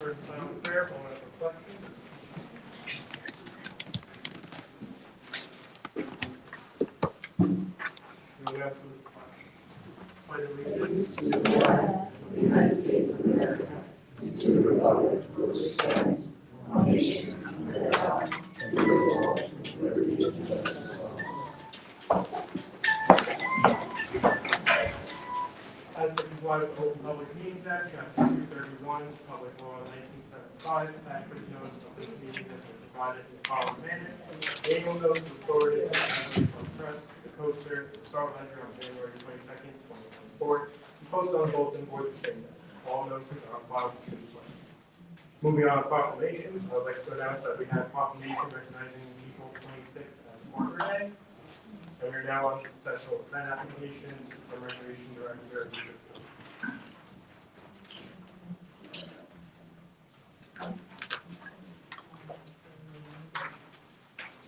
For silent prayer, moment of reflection. We ask the pledge allegiance To the flag of the United States of America, and to the republic for which it stands, one nation under God, indivisible, with liberty and justice for all. As to comply with the Open Public Meetings Act, Chapter 231, Public Law 1975, accurate notice of this meeting has been provided in the following manner. Annual notice was forwarded to the Press, the Coaster, the Star Ledger on January 22nd, 2024, and posted on the bulletin board the same day. All notices are on file with the city clerk. Moving on to proclamations, I would like to announce that we have proclamation recognizing April 26th as Arbor Day. And we're now on special event applications from Recreation Director Bishop.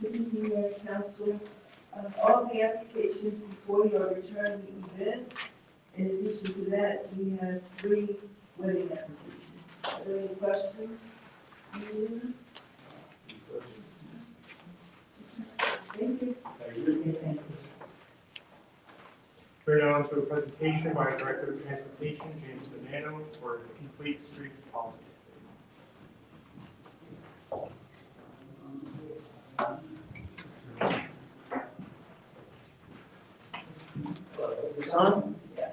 Good evening, Mayor Council. All the applications before you are returning events. In addition to that, we have 3 wedding applications. Are there any questions? Thank you. We're now on to a presentation by Director of Transportation, James Bonanno, for the Complete Streets Policy. Is this on? Yeah.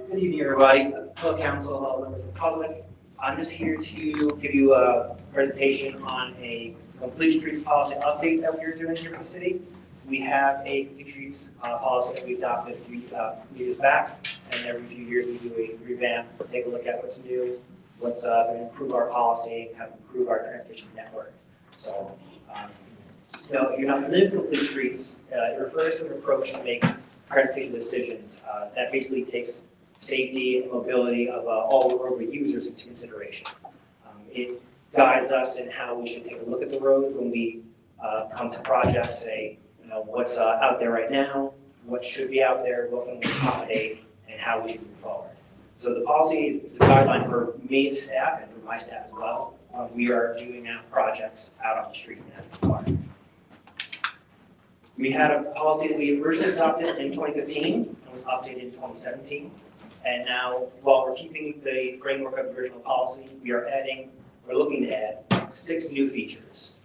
Good evening, everybody. Hello, council, hello, members of the public. I'm just here to give you a presentation on a complete streets policy update that we are doing here in the city. We have a complete streets policy that we adopted a few years back, and every few years we do a revamp, take a look at what's new, what's going to improve our policy, how to improve our transportation network. So, if you're not familiar with complete streets, it refers to an approach to make transportation decisions that basically takes safety and mobility of all roadway users into consideration. It guides us in how we should take a look at the roads when we come to projects, say, what's out there right now, what should be out there, what can we accommodate, and how we should move forward. So the policy is a guideline for me as staff and for my staff as well. We are doing out projects out on the street now. We had a policy that we originally adopted in 2015 and was updated in 2017. And now, while we're keeping the framework of the original policy, we're looking to add 6 new features.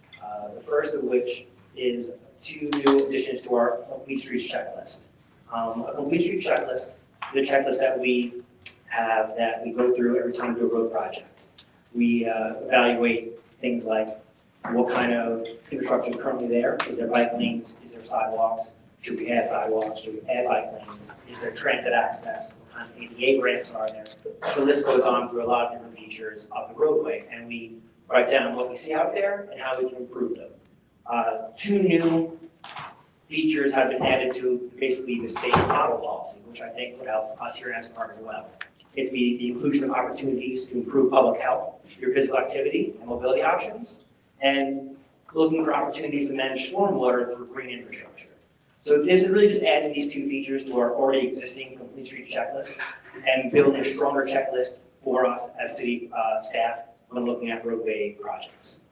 The first of which is 2 new additions to our Complete Streets checklist. A Complete Street checklist is a checklist that we have that we go through every time we do a road project. We evaluate things like what kind of infrastructure is currently there. Is there bike lanes? Is there sidewalks? Should we add sidewalks? Should we add bike lanes? Is there transit access? What kind of ADA ramps are there? The list goes on through a lot of different features of the roadway, and we write down what we see out there and how we can improve them. 2 new features have been added to basically the state model policy, which I think would help us here in Asbury as well. It'd be the inclusion of opportunities to improve public health through physical activity and mobility options, and looking for opportunities to manage stormwater through green infrastructure. So this is really just adding these 2 features to our already existing Complete Streets checklist and building a stronger checklist for us as city staff when looking at roadway projects.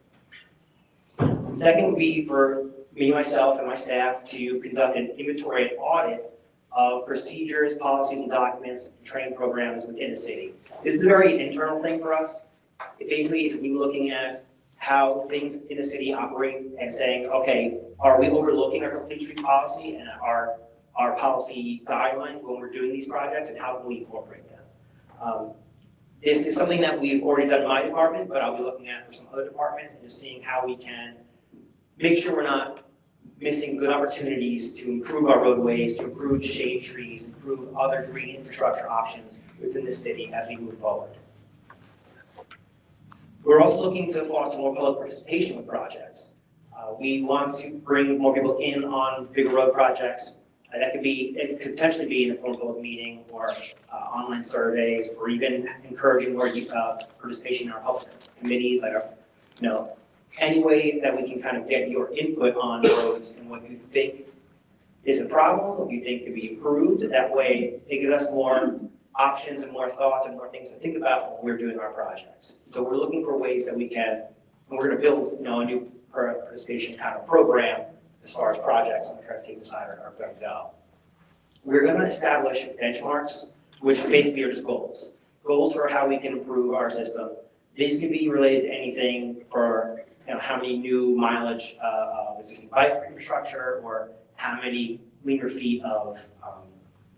Second would be for me, myself, and my staff to conduct an inventory and audit of procedures, policies, and documents, and training programs within the city. This is a very internal thing for us. It basically is me looking at how things in the city operate and saying, okay, are we overlooking our Complete Streets policy and our policy guidelines when we're doing these projects, and how can we incorporate them? This is something that we've already done in my department, but I'll be looking at for some other departments and just seeing how we can make sure we're not missing good opportunities to improve our roadways, to improve shade trees, improve other green infrastructure options within the city as we move forward. We're also looking to foster more public participation with projects. We want to bring more people in on bigger road projects. That could be, it could potentially be in the form of a public meeting or online surveys, or even encouraging more participation in our public committees, like any way that we can kind of get your input on roads and what you think is a problem, what you think could be improved. That way, it gives us more options and more thoughts and more things to think about when we're doing our projects. So we're looking for ways that we can, and we're going to build, a new participation kind of program as far as projects on the transportation side are going to go. We're going to establish benchmarks, which basically are just goals. Goals for how we can improve our system. These can be related to anything for how many new mileage of existing bike infrastructure, or how many linear feet of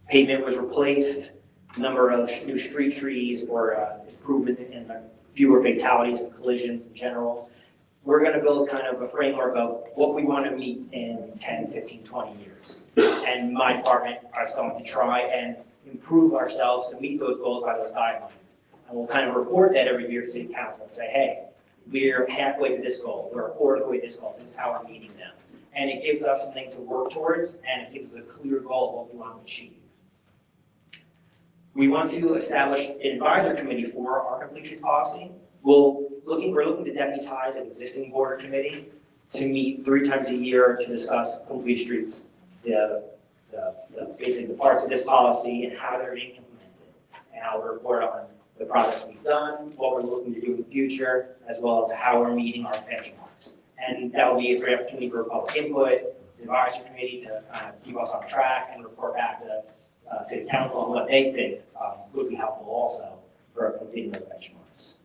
pavement was replaced, number of new street trees, or improvement in fewer fatalities and collisions in general. We're going to build kind of a framework of what we want to meet in 10, 15, 20 years. And my department is going to try and improve ourselves to meet those goals by those guidelines. And we'll kind of report that every year to City Council and say, hey, we're halfway to this goal, we're a quarter of the way to this goal, this is how we're meeting them. And it gives us something to work towards, and it gives us a clear goal of what we want to achieve. We want to establish an advisory committee for our complete streets policy. We're looking to deputize an existing board committee to meet 3 times a year to discuss complete streets, basically the parts of this policy and how they're being implemented, and I'll report on the projects we've done, what we're looking to do in the future, as well as how we're meeting our benchmarks. And that will be a great opportunity for public input, the advisory committee to kind of keep us on track and report back to City Council on what they think would be helpful also for completing those benchmarks.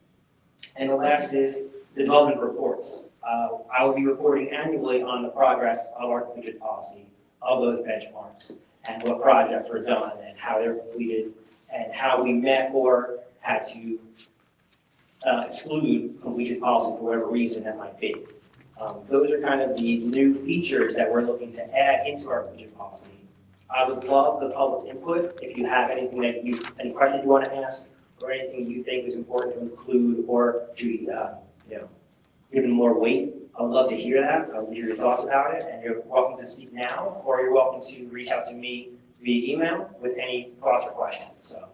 And the last is the development reports. I will be reporting annually on the progress of our completed policy, of those benchmarks, and what projects were done and how they're completed, and how we met or had to exclude completion policy for whatever reason that might be. Those are kind of the new features that we're looking to add into our completion policy. I would love the public's input. If you have any questions you want to ask, or anything you think is important to include, or to give them more weight, I would love to hear that. I would hear your thoughts about it, and you're welcome to speak now, or you're welcome to reach out to me via email with any thoughts or questions. So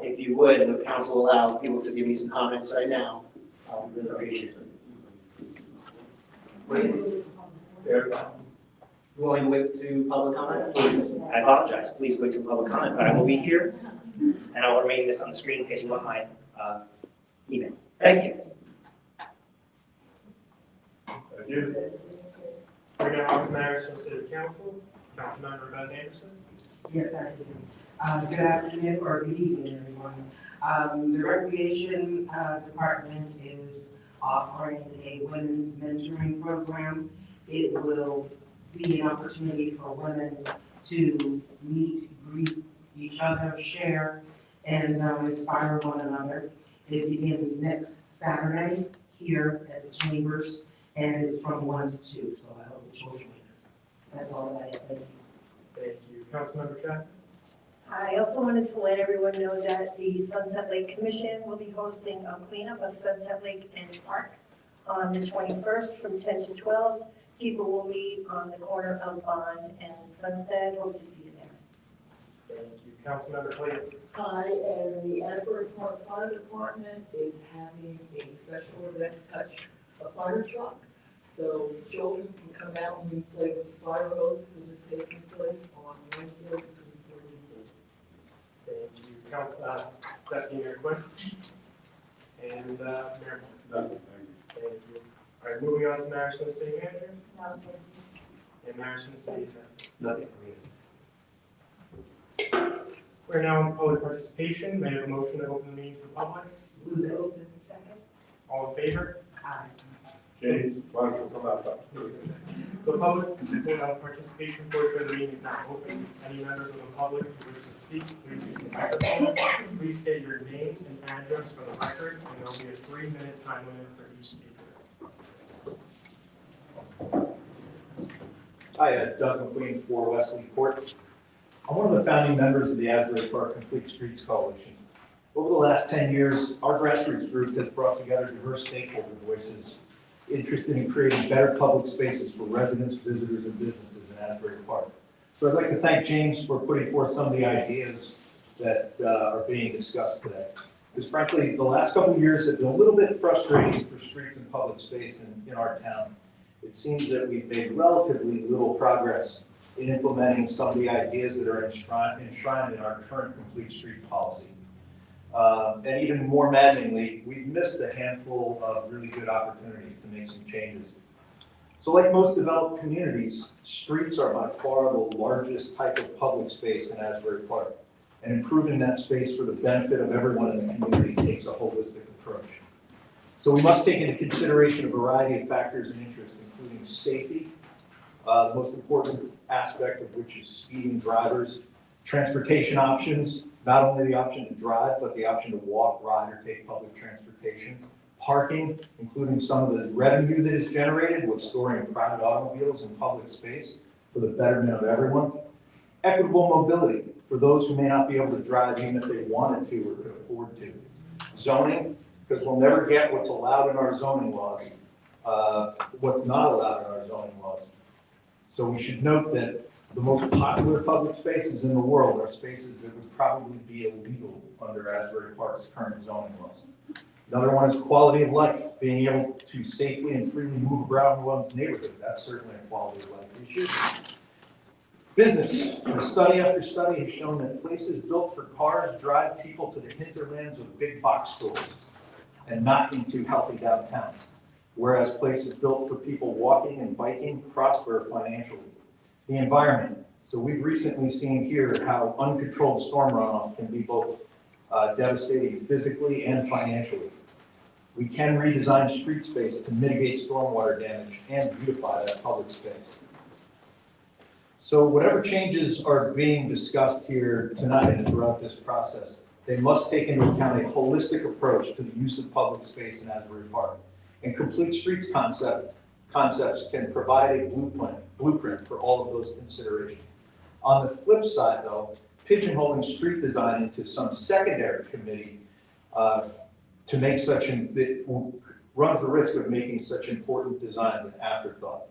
if you would, and the council will allow people to give me some comments right now, really appreciate it. You want me to wait to public comment? I apologize. Please wait till public comment, but I will be here, and I will remain this on the screen in case you want my email. Thank you. Thank you. We're now on matters from City Council. Councilmember Bez Anderson. Yes, I do. Good afternoon or good evening, everyone. The Recreation Department is offering a women's mentoring program. It will be an opportunity for women to meet, greet each other, share, and inspire one another. It begins next Saturday here at the Chambers, and it's from 1 to 2, so I hope that you'll join us. That's all I have. Thank you. Thank you. Councilmember Chapman. I also wanted to let everyone know that the Sunset Lake Commission will be hosting a cleanup of Sunset Lake and Park on the 21st from 10 to 12. People will meet on the corner of Bond and Sunset. Hope to see you there. Thank you. Councilmember Clayton. Hi, and the Asbury Park Fire Department is having a special event, Touch a Fire Truck. So children can come out and play with the fire hoses, and it's taking place on Wednesday between 3 and 4. Thank you. Deputy Mayor Quinn. And Mayor Moore. Thank you. All right, moving on to matters from the city manager. And matters from the city attorney. Nothing for me. We're now in public participation. May I have a motion to open the meeting to the public? Move to open. Second. All in favor? Aye. James, why don't you come out? The public participation portion of the meeting is now open. Any members of the public who wish to speak, please use the microphone. Please state your name and address for the record, and there will be a 3-minute time limit for each speaker. Hi, Doug McQueen for Wesley Court. I'm one of the founding members of the Asbury Park Complete Streets Coalition. Over the last 10 years, our grassroots group has brought together diverse stakeholder voices interested in creating better public spaces for residents, visitors, and businesses in Asbury Park. So I'd like to thank James for putting forth some of the ideas that are being discussed today. Because frankly, the last couple of years have been a little bit frustrating for streets and public space in our town. It seems that we've made relatively little progress in implementing some of the ideas that are enshrined in our current complete street policy. And even more maddeningly, we've missed a handful of really good opportunities to make some changes. So like most developed communities, streets are by far the largest type of public space in Asbury Park. And improving that space for the benefit of everyone in the community takes a holistic approach. So we must take into consideration a variety of factors and interests, including safety, the most important aspect of which is speeding drivers, transportation options, not only the option to drive, but the option to walk, ride, or take public transportation, parking, including some of the revenue that is generated with storing private automobiles in public space for the betterment of everyone, equitable mobility for those who may not be able to drive even if they wanted to or could afford to, zoning, because we'll never get what's allowed in our zoning laws, what's not allowed in our zoning laws. So we should note that the most popular public spaces in the world are spaces that would probably be illegal under Asbury Park's current zoning laws. Another one is quality of life, being able to safely and freely move around one's neighborhood. That's certainly a quality of life issue. Business, study after study has shown that places built for cars drive people to the hinterlands of big box stores and not into healthy downtowns, whereas places built for people walking and biking prosper financially. The environment. So we've recently seen here how uncontrolled storm runoff can be both devastating physically and financially. We can redesign street space to mitigate stormwater damage and beautify that public space. So whatever changes are being discussed here tonight and throughout this process, they must take into account a holistic approach to the use of public space in Asbury Park. And complete streets concepts can provide a blueprint for all of those considerations. On the flip side, though, pigeonholing street design into some secondary committee to make it runs the risk of making such important designs an afterthought.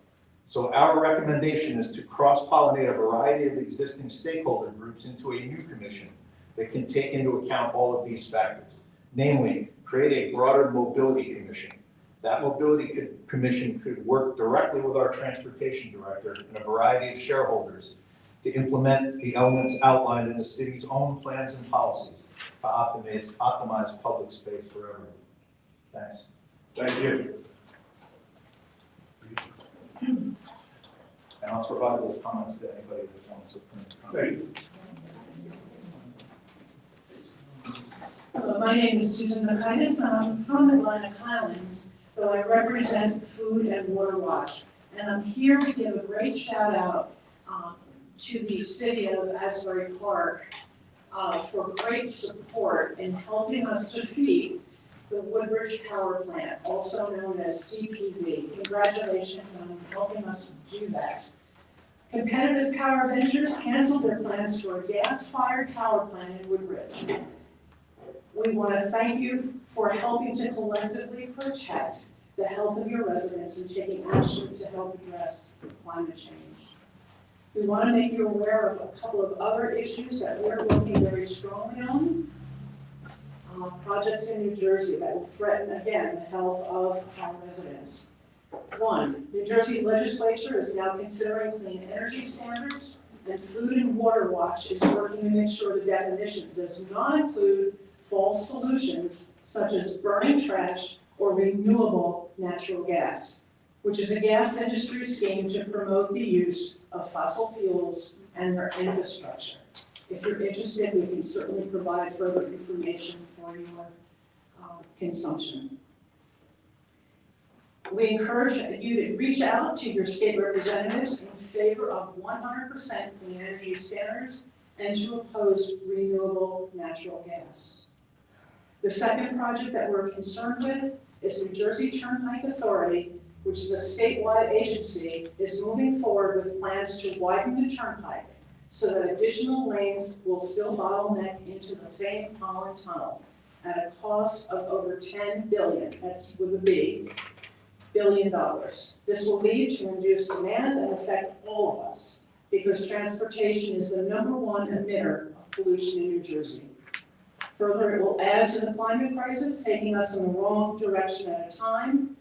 So our recommendation is to cross-pollinate a variety of existing stakeholder groups into a new commission that can take into account all of these factors. Namely, create a broader mobility commission. That mobility commission could work directly with our transportation director and a variety of shareholders to implement the elements outlined in the city's own plans and policies to optimize public space for everyone. Thanks. Thank you. And I'll provide those comments to anybody that wants to comment. Hello, my name is Susan Makaitis, and I'm from Atlantic Highlands, though I represent Food and Water Watch. And I'm here to give a great shout out to the city of Asbury Park for great support in helping us defeat the Woodbridge Power Plant, also known as CPV. Congratulations on helping us do that. Competitive Power Ventures canceled their plans for a gas-fired power plant in Woodbridge. We want to thank you for helping to collectively protect the health of your residents and taking action to help address climate change. We want to make you aware of a couple of other issues that we're working very strongly on. Projects in New Jersey that will threaten, again, the health of our residents. One, New Jersey legislature is now considering clean energy standards, and Food and Water Watch is working to make sure the definition does not include false solutions such as burning trash or renewable natural gas, which is a gas industry scheme to promote the use of fossil fuels and their infrastructure. If you're interested, we can certainly provide further information for your consumption. We encourage you to reach out to your state representatives in favor of 100% clean energy standards and to oppose renewable natural gas. The second project that we're concerned with is New Jersey Turnpike Authority, which is a statewide agency, is moving forward with plans to widen the turnpike so that additional lanes will still bottleneck into the St. Holland Tunnel at a cost of over $10 billion, that's with a B, $billion. This will lead to reduced demand and affect all of us. because transportation is the #1 emitter of pollution in New Jersey. Further, it will add to the climate crisis, taking us in the wrong direction at a time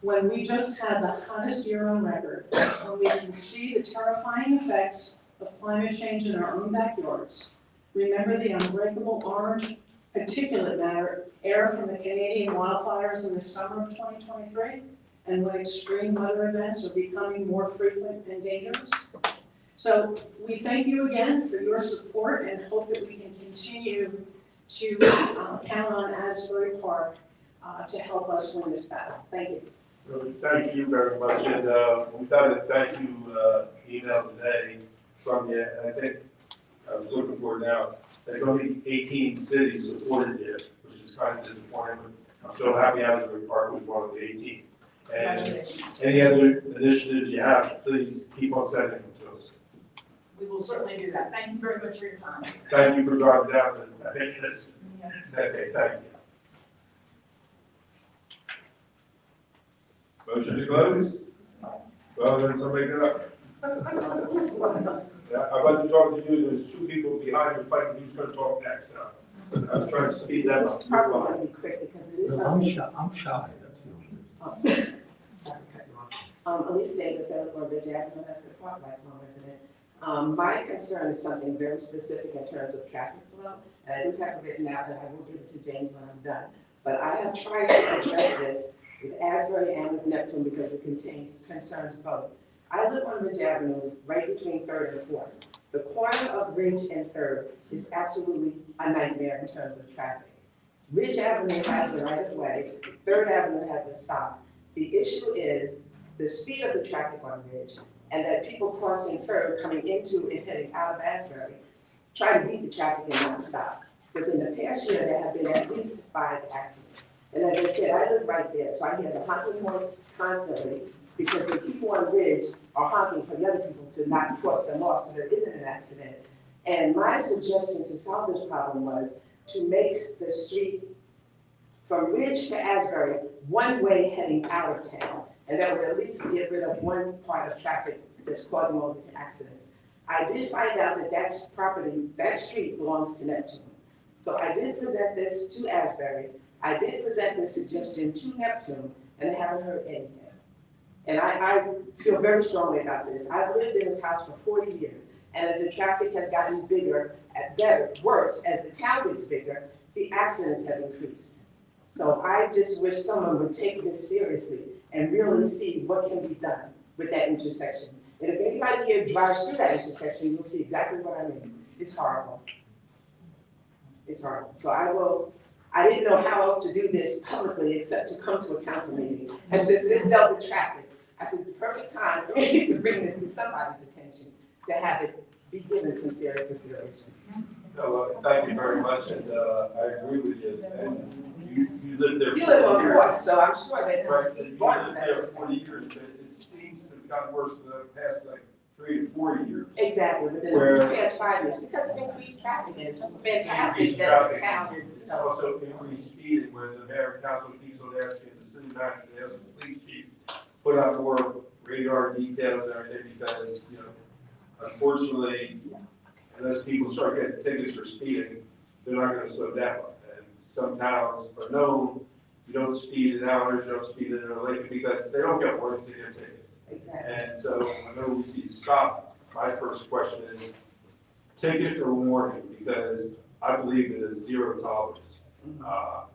when we just had the hottest year on record, when we can see the terrifying effects of climate change in our own backyards. Remember the unbreakable orange particulate matter air from the Canadian wildfires in the summer of 2023, and when extreme weather events are becoming more frequent and dangerous? So we thank you again for your support and hope that we can continue to count on Asbury Park to help us win this battle. Thank you. Really, thank you very much, and we've got a thank you email today from you, and I think, I was looking for it now, that only 18 cities supported this, which is kind of disappointing, but I'm so happy Asbury Park was one of the 18. And any other initiatives you have, please keep on sending them to us. We will certainly do that. Thank you very much for your time. Thank you for driving down to make this. Okay, thank you. Motion to close? Well, then somebody get up. Yeah, I wasn't talking to you, there's two people behind you fighting, who's gonna talk next, so. I was trying to speed that This is up. probably going to be quick because it is something. I'm shy, that's the only reason. Elise Davis, Elmore Ridge Avenue, Asbury Park, lifelong resident. My concern is something very specific in terms of traffic flow, and I do have it written out, and I will give it to James when I'm done. But I have tried to address this with Asbury and with Neptune because it concerns both. I live on Ridge Avenue, right between 3rd and 4th. The corner of Ridge and 3rd is absolutely a nightmare in terms of traffic. Ridge Avenue has a right of way, 3rd Avenue has a stop. The issue is the speed of the traffic on Ridge, and that people crossing 3rd, coming into and heading out of Asbury, try to beat the traffic and not stop. Within the past year, there have been at least 5 accidents. And as I said, I live right there, so I hear the honking horns constantly, because the people on Ridge are honking for the other people to not cross them off so there isn't an accident. And my suggestion to solve this problem was to make the street from Ridge to Asbury one way heading out of town. And that would at least get rid of one part of traffic that's causing all these accidents. I did find out that that street belongs to Neptune. So I did present this to Asbury. I did present this suggestion to Neptune, and I haven't heard anything. And I feel very strongly about this. I've lived in this house for 40 years, and as the traffic has gotten bigger, worse, as the town gets bigger, the accidents have increased. So I just wish someone would take this seriously and really see what can be done with that intersection. And if anybody here drives through that intersection, you'll see exactly what I mean. It's horrible. It's horrible. So I didn't know how else to do this publicly except to come to a council meeting. And since this dealt with traffic, I said, it's the perfect time for me to bring this to somebody's attention, to have it be given some serious consideration. No, thank you very much, and I agree with you. And you lived there. You live on Fourth, so I'm sure that. Right, and you lived there for 40 years, but it seems to have gotten worse in the past, like, 3 to 4 years. Exactly, within the past 5 years, because of increased traffic, and it's fantastic that the town is, you know. Also increased speeding, where the mayor and council keeps on asking the city manager, to ask the police chief, put out more radar details and everything, because, you know, unfortunately, unless people start getting tickets for speeding, they're not gonna slow down. And some towns are known, you don't speed in hours, you don't speed in a lake, because they don't get warnings, they get tickets. Exactly. And so whenever we see stop, my first question is ticket or warning, because I believe it is zero tolerance.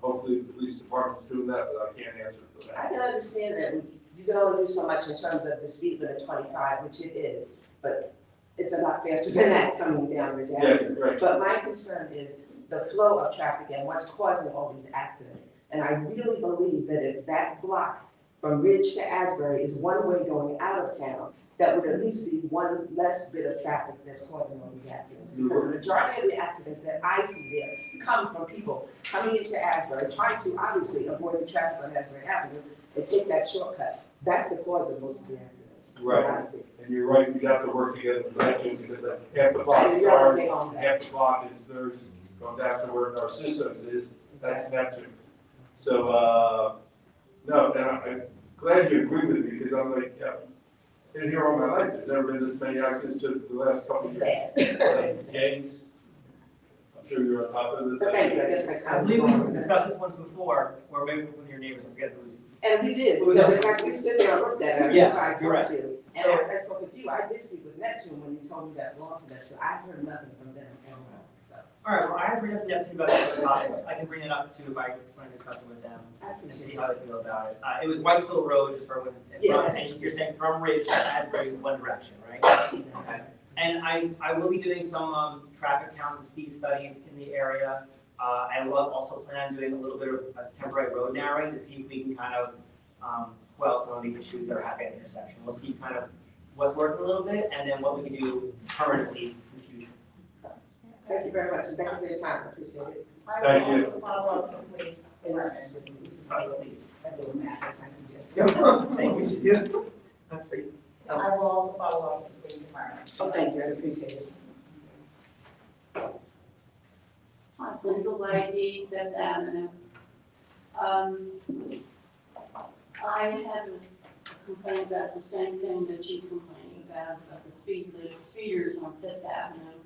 Hopefully the police department's doing that, but I can't answer for that. I can understand that you can only do so much in terms of the speed limit 25, which it is, but it's a lot faster than that coming down Ridge Avenue. Yeah, right. But my concern is the flow of traffic and what's causing all these accidents. And I really believe that if that block from Ridge to Asbury is one way going out of town, that would at least be one less bit of traffic that's causing all these accidents. Because the majority of the accidents that I see there come from people coming into Asbury, trying to obviously avoid the traffic on Asbury Avenue and take that shortcut. That's the cause of most of the accidents. Right. That I see. And you're right, we have to work together with Neptune, because half the block is I ours, realize they own that. half the block is theirs, going down to where our systems is, that's Neptune. So, no, and I'm glad you agree with me, because I'm like, yeah, in here all my life, there's never been this many accidents to the last couple of years. Sad. James, I'm sure you're on top of this. But thank you, I guess I believe we discussed this once before, or maybe with one of your neighbors, I forget who was. And we did, because in fact, we stood there and looked at it. Yes, I you're right. talked to you. And after I spoke with you, I did speak with Neptune when you told me that belonged to that, so I've heard nothing from them at all, so. All right, well, I have bring up to Neptune about some other topics. I can bring it up too if I want to discuss it with them I and see appreciate it. how they feel about it. It was Whitesville Road, just for everyone's, Yes. and you're saying from Ridge to Asbury, one direction, right? Okay. And I will be doing some traffic count and speed studies in the area. I will also plan on doing a little bit of temporary road narrowing to see if we can kind of quell some of the issues that are happening at the intersection. We'll see kind of what's working a little bit and then what we can do permanently in the future. Thank you very much, and thank you for your time, I appreciate it. Thank you. Follow up with police. Please. That little math, I suggest. Thank you. We should do. Absolutely. I will also follow up with the police department. Oh, thank you, I appreciate it. Linda Lady, Fifth Avenue. I have a complaint about the same thing that she's complaining about the speeders on Fifth Avenue.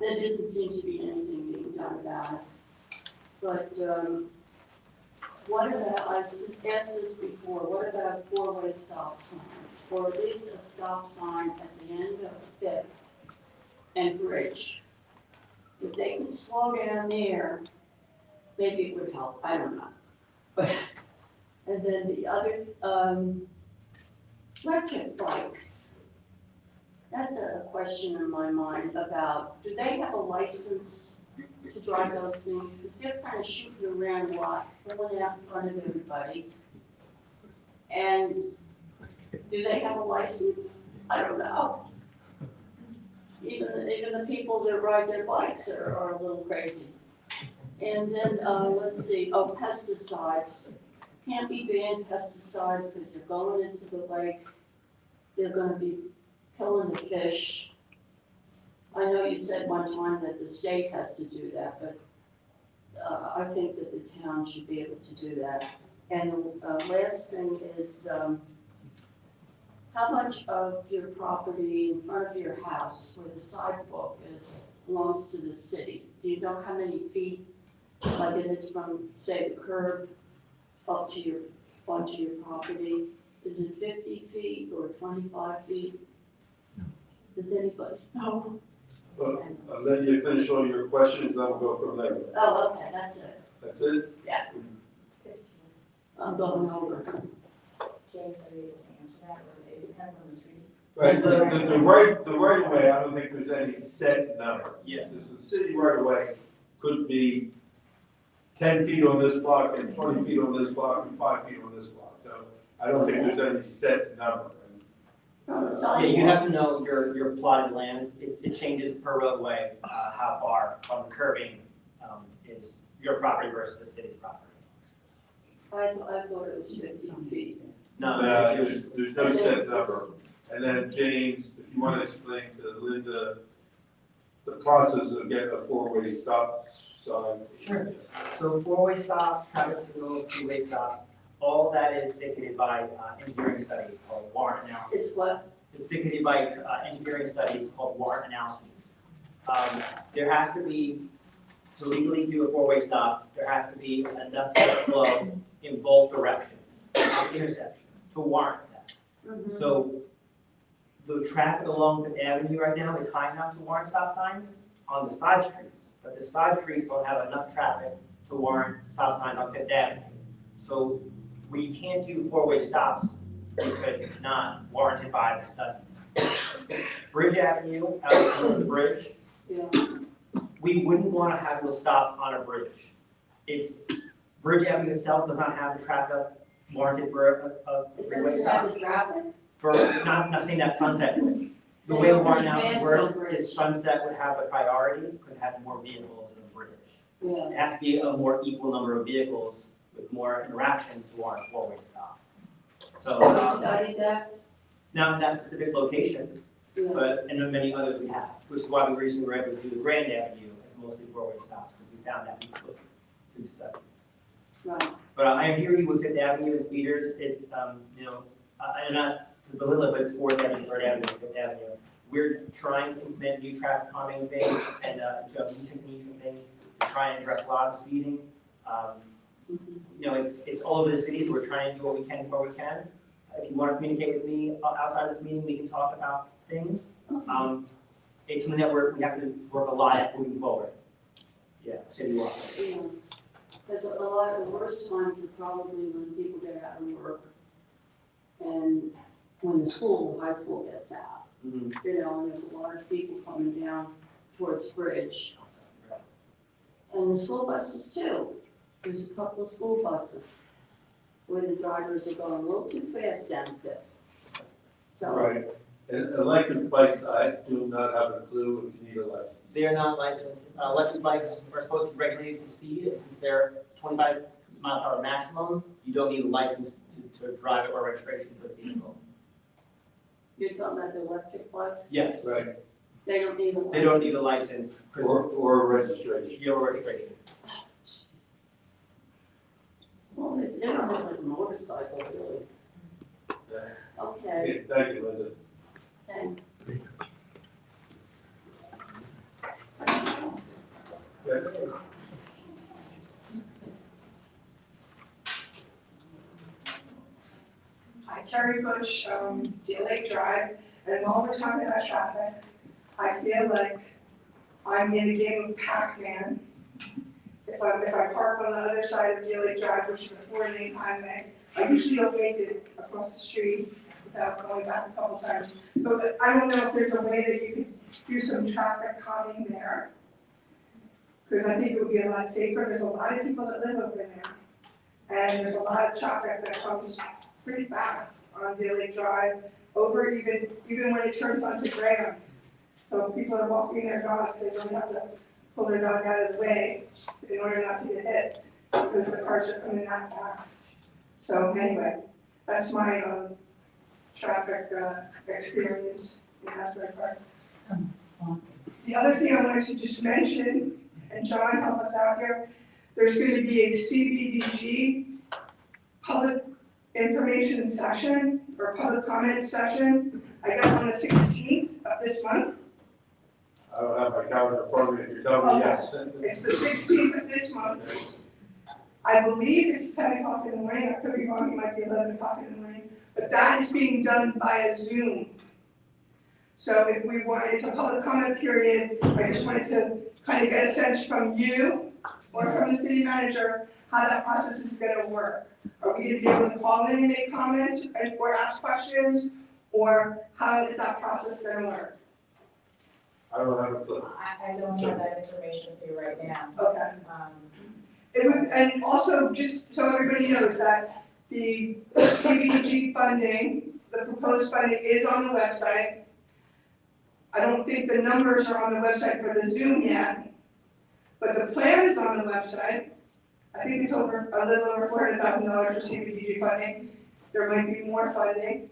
There doesn't seem to be anything being done about it. But what about, I've asked this before, what about four-way stop signs? Or at least a stop sign at the end of Fifth and Bridge? If they could slow down there, maybe it would help, I don't know. But, and then the other, electric bikes. That's a question in my mind about, do they have a license to drive those things? Because they're kind of shooting around a lot, pulling out in front of everybody. And do they have a license? I don't know. Even the people that ride their bikes are a little crazy. And then, let's see, pesticides. Can't be banned pesticides because they're going into the lake. They're gonna be killing the fish. I know you said one time that the state has to do that, but I think that the town should be able to do that. And last thing is, how much of your property in front of your house where the sidewalk is belongs to the city? Do you know how many feet, like it is from, say, the curb up to onto your property? Is it 50 feet or 25 feet? Does anybody know? Well, I'll let you finish all your questions, then we'll go from there. Oh, okay, that's it. That's it? I'm going over. James, are you able to answer that, or it depends on the street? Right, the right of way, I don't think there's any set number. Yes. The city right of way could be 10 feet on this block and 20 feet on this block and 5 feet on this block. So I don't think there's any set number. Yeah, you have to know your plotted land, it changes per roadway, how far from the curbing is your property versus the city's property. I thought it was 50 feet. No, There's no set number. And then James, if you want to explain to Linda the process of getting a four-way stop sign. Sure. So four-way stops, traffic signals, two-way stops, all that is dictated by engineering studies called warrant analysis. It's what? It's dictated by engineering studies called warrant analyses. There has to be, to legally do a four-way stop, there has to be enough flow in both directions at the intersection to warrant that. Mhm. So the traffic along Fifth Avenue right now is high enough to warrant stop signs on the side streets, but the side streets don't have enough traffic to warrant stop signs on Fifth Avenue. So we can't do four-way stops because it's not warranted by the studies. Bridge Avenue, out on the bridge, Yeah. we wouldn't want to have people stop on a bridge. Bridge Avenue itself does not have the traffic warranted for a It three-way doesn't stop. have the traffic? For, not saying that Sunset would. The way warrant analysis Fast works on bridge. is Sunset would have a priority, could have more vehicles than Bridge. Yeah. It has to be a more equal number of vehicles with more interactions to warrant a four-way stop. So, Have you studied that? not in that specific location, Yeah. but in many others we have, which is why we recently were able to do Grand Avenue as mostly four-way stops, because we found that we could do studies. Right. But I hear you with Fifth Avenue and speeders, and not to belittle it, but it's 4th Avenue, 3rd Avenue, 5th Avenue. We're trying to implement new traffic calming things and to have new techniques and things to try and address a lot of the speeding. You know, it's all over the city, so we're trying to do what we can where we can. If you want to communicate with me outside this meeting, we can talk about things. It's something that we have to work a lot at moving forward. Yeah, citywide. Yeah. Because a lot of the worst times is probably when people get out of work and when the high school gets out. Mhm. You know, and there's a lot of people coming down towards Bridge. And the school buses too. There's a couple of school buses where the drivers are going a little too fast down Fifth. So, Right. And electric bikes, I do not have a clue if you need a license. They are not licensed. Electric bikes are supposed to be regulated to speed. Since they're 25 mile per hour maximum, you don't need a license to drive it or registration for the vehicle. you're talking about the electric bikes? Yes. Right. They don't need a license? They don't need a license. Or registration. Your registration. Well, they're not like a motorcycle, really. Yeah. Okay, Okay, thank you, Linda. thanks. Okay. Hi, Carrie Bush, Deer Lake Drive, and while we're talking about traffic, I feel like I'm in a game of Pac-Man. If I park on the other side of Deer Lake Drive, which is a 4-lane highway, I usually don't make it across the street without going back a couple times. But I don't know if there's a way that you could do some traffic calming there. Because I think it would be a lot safer, there's a lot of people that live over there. And there's a lot of traffic that comes pretty fast on Deer Lake Drive, over even when it turns onto Graham. So if people are walking their dogs, they really have to pull their dog out of the way in order not to get hit, because the cars are coming that fast. So anyway, that's my traffic experience in Asbury Park. The other thing I wanted to just mention, and John, help us out here, there's going to be a CBDG public information session or public comment session, I guess on the 16th of this month. I don't have my calendar in front of me, if you're telling me yes. It's the 16th of this month. I believe it's 10 o'clock in the morning, I could be wrong, it might be 11 o'clock in the morning, but that is being done via Zoom. So if we want, it's a public comment period, I just wanted to kind of get a sense from you or from the city manager how that process is gonna work. Are we gonna be able to call in and make comments or ask questions, or how is that process gonna work? I don't have a clue. I don't have that information for you right now. Okay. It would, and also, just so everybody knows that the CBDG funding, the proposed funding is on the website. I don't think the numbers are on the website for the Zoom yet, but the plan is on the website. I think it's a little over $400,000 for CBDG funding. There might be more funding.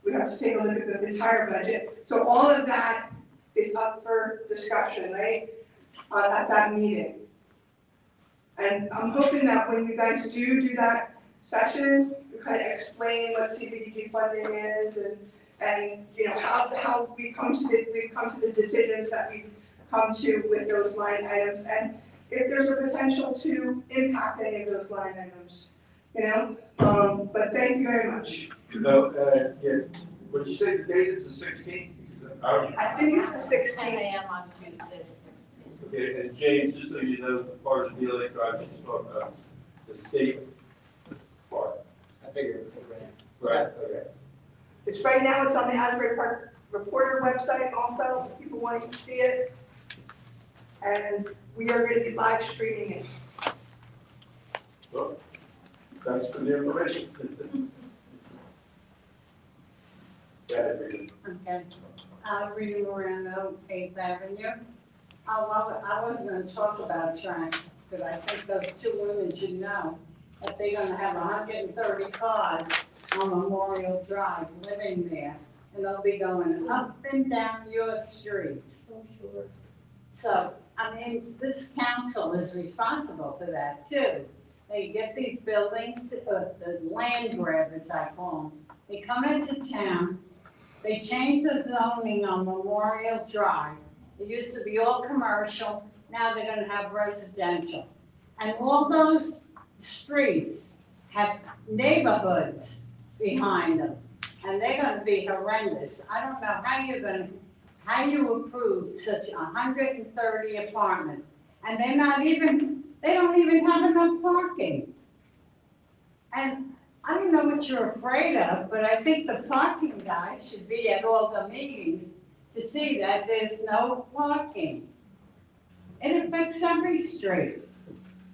We have to take a look at the entire budget. So all of that is up for discussion, right, at that meeting. And I'm hoping that when you guys do that session, you kind of explain what CBDG funding is and you know, how we come to the decisions that we come to with those line items, and if there's a potential to impact any of those line items, you know? But thank you very much. No, yeah, would you say the date is the 16th? I think it's the 10 16th. a.m. on Tuesday, the 16th. Okay, and James, just so you know, as far as Deer Lake Drive, she's talking about the state part. I figured it would take right Right, okay. It's right now, it's on the Asbury Park Reporter website also, if people wanting to see it. And we are going to be live streaming it. Well, thanks for the information. Yeah, Rita. Okay. Rita Morano, 8th Avenue. Well, I wasn't going to talk about traffic, but I think those two women should know that they're going to have 130 cars on Memorial Drive living there, and they'll be going up and down your streets. So sure. So, I mean, this council is responsible for that too. they get these buildings, the land grab, as I call them. They come into town, they change the zoning on Memorial Drive. It used to be all commercial, now they're gonna have residential. And all those streets have neighborhoods behind them, and they're gonna be horrendous. I don't know how you approve such 130 apartments, and they don't even have enough parking. And I don't know what you're afraid of, but I think the parking guy should be at all the meetings to see that there's no parking. It affects every street.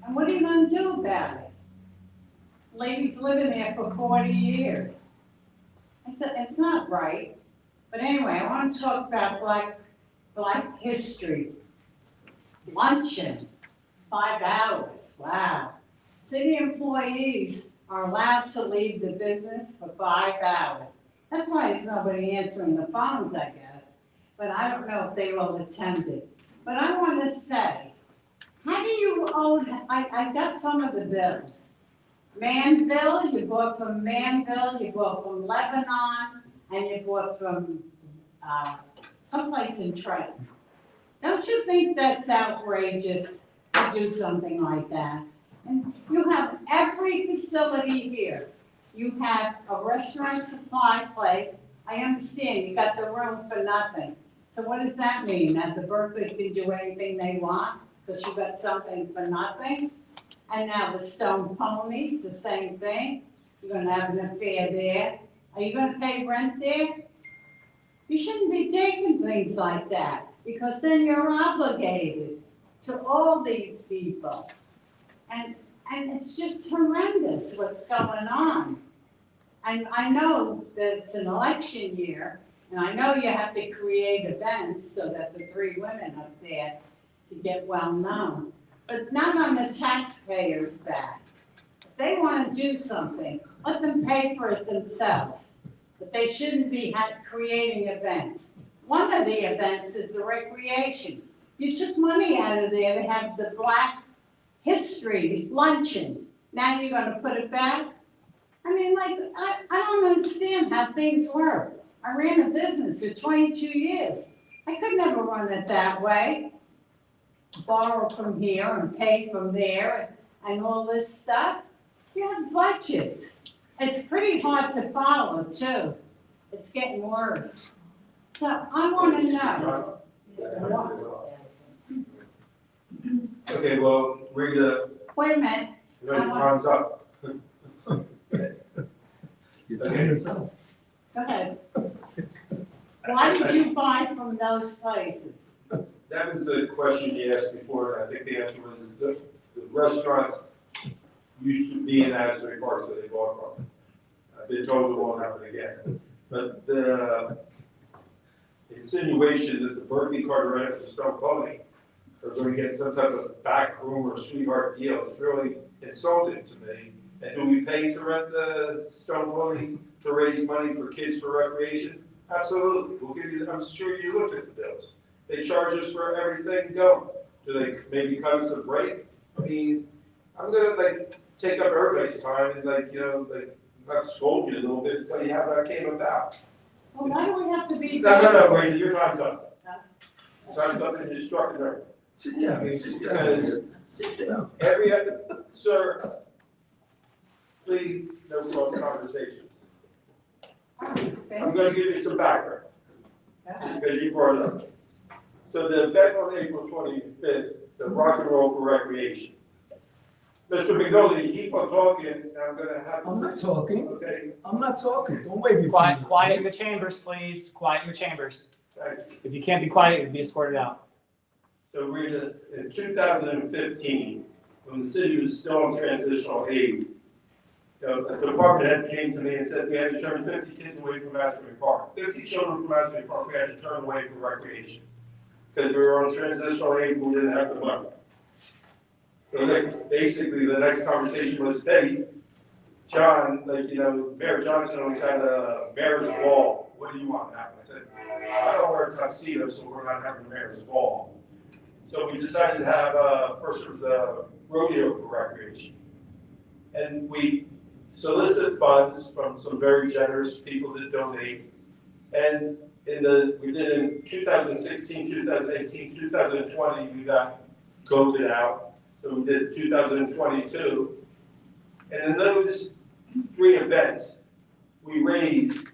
And what are you gonna do about it? Ladies living there for 40 years. It's not right. But anyway, I want to talk about Black history. Luncheon, 5 hours, wow. City employees are allowed to leave the business for 5 hours. That's why there's nobody answering the phones, I guess. But I don't know if they all attended. But I want to say, how do you own, I got some of the bills. Manville, you bought from Manville, you bought from Lebanon, and you bought from someplace in Trenton. Don't you think that's outrageous to do something like that? And you have every facility here. You have a restaurant supply place. I understand you got the room for nothing. So what does that mean? That the Berkeley can do anything they want because you got something for nothing? And now the Stone Ponies, the same thing. You're gonna have an affair there. Are you gonna pay rent there? You shouldn't be taking things like that because then you're obligated to all these people. And it's just horrendous what's going on. And I know that it's an election year, and I know you have to create events so that the 3 women up there to get well known, but not on the taxpayers' back. If they want to do something, let them pay for it themselves. But they shouldn't be creating events. One of the events is the recreation. You took money out of there to have the Black history luncheon. Now you're going to put it back? I mean, I don't understand how things work. I ran a business for 22 years. I could never run it that way. Borrow from here and pay from there and all this stuff. You have budgets. It's pretty hard to follow too. It's getting worse. So I want to know. Okay, well, Rita, Wait a minute. your time's up. Your time is up. Go ahead. Why did you buy from those places? That was the question you asked before, and I think the answer was the restaurants used to be in Asbury Park, so they bought from. I've been told it won't happen again. But the insinuation that the Berkeley Carteret and the Stone Pony are going to get some type of back room or sweetheart deal is really insulting to me. And do we pay to rent the Stone Pony to raise money for kids for recreation? Absolutely. We'll give you, I'm sure you looked at the bills. They charge us for everything going. Do they maybe cut us a break? I mean, I'm gonna take up everybody's time and not scold you a little bit and tell you how that came about. Well, why do we have to be? No, wait, your time's up. Time's up and you struck a nerve. Sit down, I mean, sit because down. Sit down. every other, sir, please, no cross conversations. I'm gonna give you some background, just because you brought it up. So the event on April 25th, the Rock and Roll for Recreation. Mr. McNulty, you keep on talking, and I'm gonna have. I'm not talking. Okay, I'm not talking. Don't wave your Quiet, finger. quiet in the chambers, please. Quiet in the chambers. thank you. If you can't be quiet, you'll be escorted out. So Rita, in 2015, when the city was still on transitional aid, the department head came to me and said we had to turn 50 kids away from Asbury Park. 50 children from Asbury Park, we had to turn away for recreation. Because we were on transitional aid, we didn't have the money. So basically, the next conversation was, hey, John, Mayor Johnson always had a mayor's ball. What do you want to happen? I said, I don't wear a tuxedo, so we're not having a mayor's ball. So we decided to have, first it was a rodeo for recreation. And we solicit funds from some very generous people that donate. And we did in 2016, 2018, 2020, we got COVID out. So we did 2022. And in those 3 events, we raised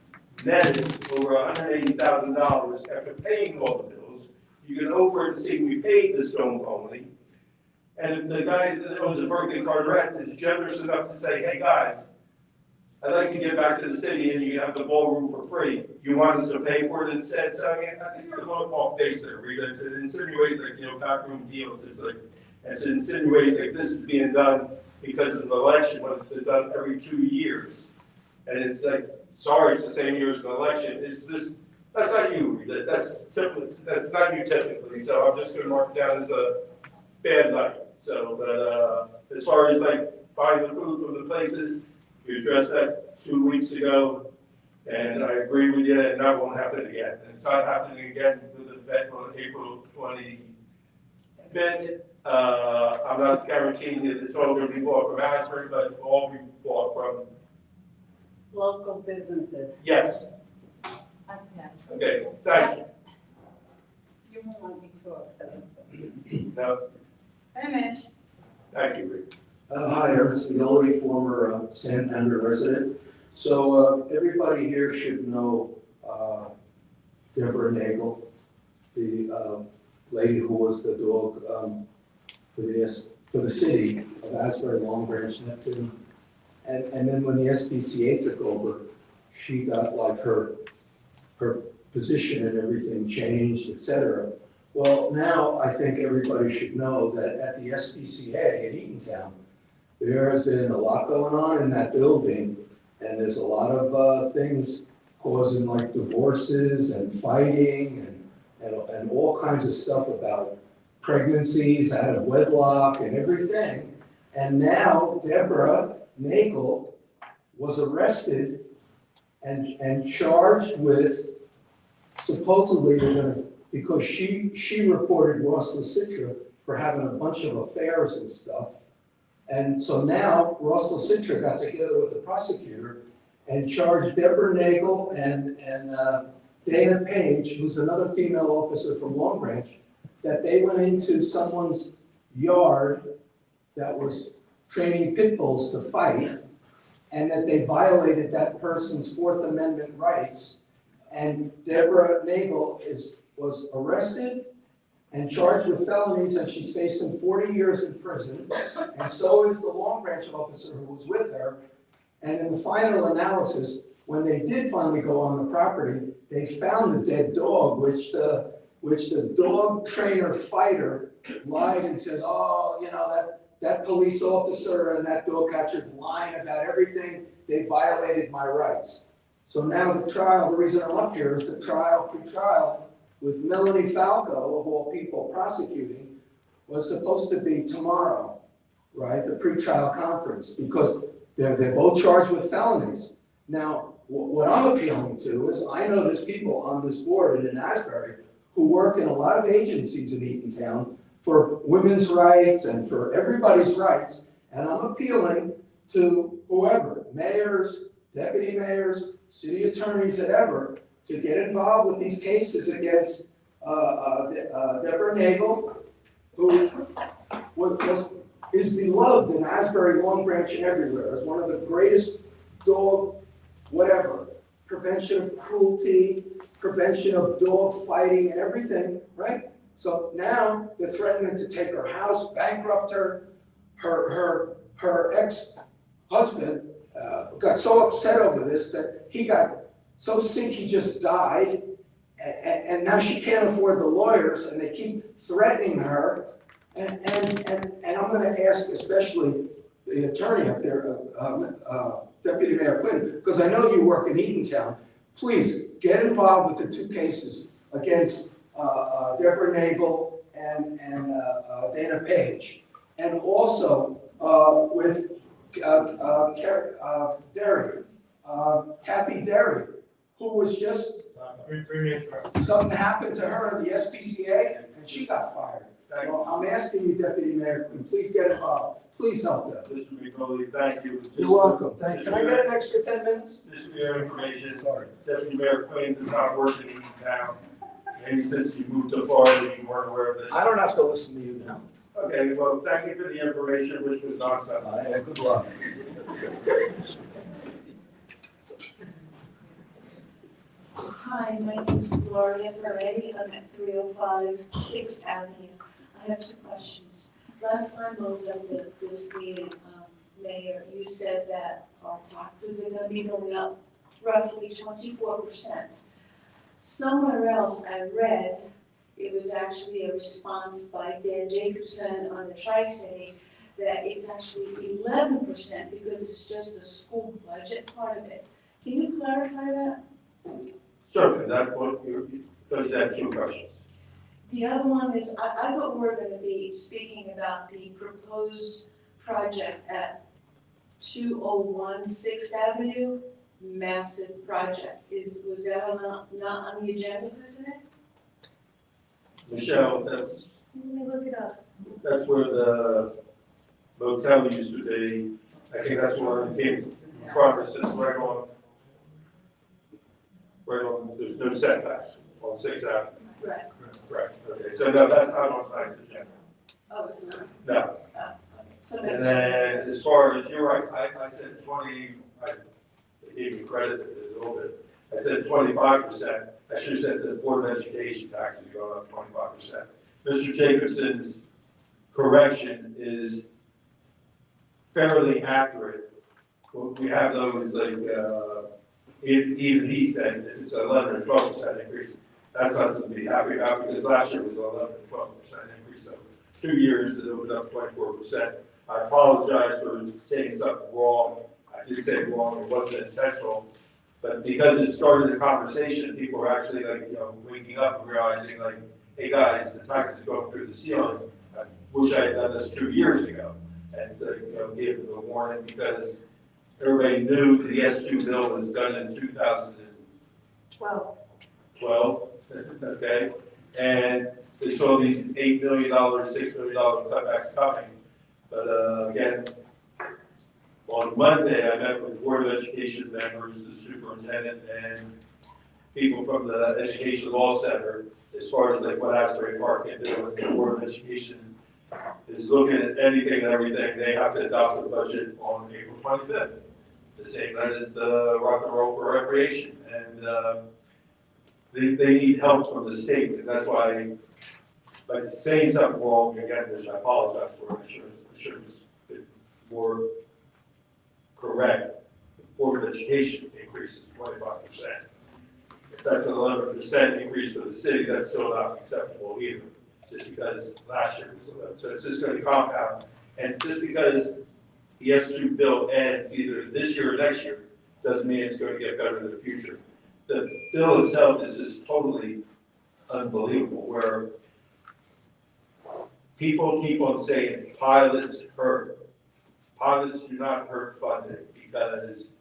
netted over $180,000 after paying all the bills. You can over and see we paid the stone pony. And if the guy that owns the Berkeley Carteret is generous enough to say, hey guys, I'd like to give back to the city and you can have the ballroom for free. You want us to pay for it instead? So I mean, I think you're a little off base there, Rita, to insinuate like, backroom deals. It's like, and to insinuate like this is being done because of an election when it's been done every 2 years. And it's like, sorry, it's the same year as an election. It's this, that's not you, Rita. That's not you typically. So I'm just gonna mark it down as a bad night. So, but as far as like buying the food from the places, we addressed that 2 weeks ago, and I agree with you, and that won't happen again. It's not happening again with the event on April 25th. I'm not guaranteeing that it's all going to be bought from Asbury, but all be bought from. Local businesses. Yes. Okay. Okay, thank you. You won't want me to upset. No, Finished. thank you, Rick. Hi, Ernest Migoli, former Santander resident. So everybody here should know Deborah Nagel, the lady who was the dog for the city of Asbury, Long Branch, Neptune. And then when the SPCA took over, she got like her position and everything changed, et cetera. Well, now I think everybody should know that at the SPCA in Eatontown, there has been a lot going on in that building, and there's a lot of things causing like divorces and fighting and all kinds of stuff about pregnancies out of wedlock and everything. And now Deborah Nagel was arrested and charged with supposedly because she reported Ross LaCitra for having a bunch of affairs and stuff. And so now Ross LaCitra got together with the prosecutor and charged Deborah Nagel and Dana Page, who's another female officer from Long Branch, that they went into someone's yard that was training pit bulls to fight, and that they violated that person's Fourth Amendment rights. And Deborah Nagel was arrested and charged with felonies, and she's facing 40 years in prison, and so is the Long Branch officer who was with her. And in the final analysis, when they did finally go on the property, they found the dead dog, which the dog trainer fighter lied and says, oh, that police officer and that dog catcher lying about everything. They violated my rights. So now the trial, the reason I'm up here is the pre-trial with Melanie Falco, of all people, prosecuting, was supposed to be tomorrow, right? The pre-trial conference, because they're both charged with felonies. Now, what I'm appealing to is I know there's people on this board and in Asbury who work in a lot of agencies in Eatontown for women's rights and for everybody's rights, and I'm appealing to whoever, mayors, deputy mayors, city attorneys, whatever, to get involved with these cases against Deborah Nagel, who is beloved in Asbury, Long Branch, and everywhere as one of the greatest dog, whatever, prevention of cruelty, prevention of dog fighting and everything, right? So now they're threatening to take her house, bankrupt her. Her ex-husband got so upset over this that he got so sick he just died, and now she can't afford the lawyers, and they keep threatening her. And I'm going to ask especially the attorney up there, Deputy Mayor Quinn, because I know you work in Eatontown. Please get involved with the two cases against Deborah Nagel and Dana Page, and also with Kathy Derry, who was just, something happened to her in the SPCA and she got fired. So I'm asking you, Deputy Mayor, please get involved. Please help them. Mr. McNulty, thank you. Just You're welcome. Thank you. Can I get an extra 10 minutes? Just for your information, Sorry. Deputy Mayor Quinn does not work in Eaton Town. Maybe since you moved to Florida, you weren't aware of this. I don't have to listen to you now. Okay, well, thank you for the information, which was nonsense. Good luck. Hi, my name is Gloria Peretti. I'm at 305 6th Avenue. I have two questions. Last time I was at this meeting, Mayor, you said that our taxes are going to be going up roughly 24%. Somewhere else I read, it was actually a response by Dan Jacobson on the Tri-City, that it's actually 11% because it's just the school budget part of it. Can you clarify that? Certainly, that's what those are two questions. The other one is, I thought we were going to be speaking about the proposed project at 201 6th Avenue, massive project. Was that not on the agenda for today? Michelle, Let me look it up. that's where the motel used to be. I think that's where it came from progress, it's right on, there's no setbacks on 6th Avenue. Right. Right, okay, so no, that's not on tonight's agenda. Oh, it's not? No. So And then, as far as, you're right, I said 20, I gave you credit a little bit. I said 25%. I should have said the Board of Education taxes are going up 25%. Mr. Jacobson's correction is fairly accurate. We have those, like, even he said it's 11 or 12% increase. That's not something to be happy about, because last year was 11 or 12% increase. So 2 years, it opened up 24%. I apologize for saying something wrong. I did say it wrong, it wasn't intentional. But because it started a conversation, people were actually like, waking up and realizing like, hey guys, the tax is going through the ceiling. I wish I had done this 2 years ago. And so, gave them a warning, because everybody knew the S2 bill was done in 2012, okay? And they saw these $8 million, $6 million cutbacks coming. But again, on Monday, I met with the Board of Education members, the superintendent, and people from the Education Law Center, as far as like what Asbury Park can do. And the Board of Education is looking at anything and everything. They have to adopt the budget on April 25th, the same night as the Rock and Roll for Recreation. And they need help from the state, and that's why by saying something wrong, again, which I apologize for, I should have been more correct. The Board of Education increases 25%. If that's an 11% increase for the city, that's still not acceptable either, just because last year was 11. So it's just going to compound. And just because the S2 bill ends either this year or next year, doesn't mean it's going to get better in the future. The bill itself is just totally unbelievable, where people keep on saying pilots hurt. Pilots do not hurt funding, because,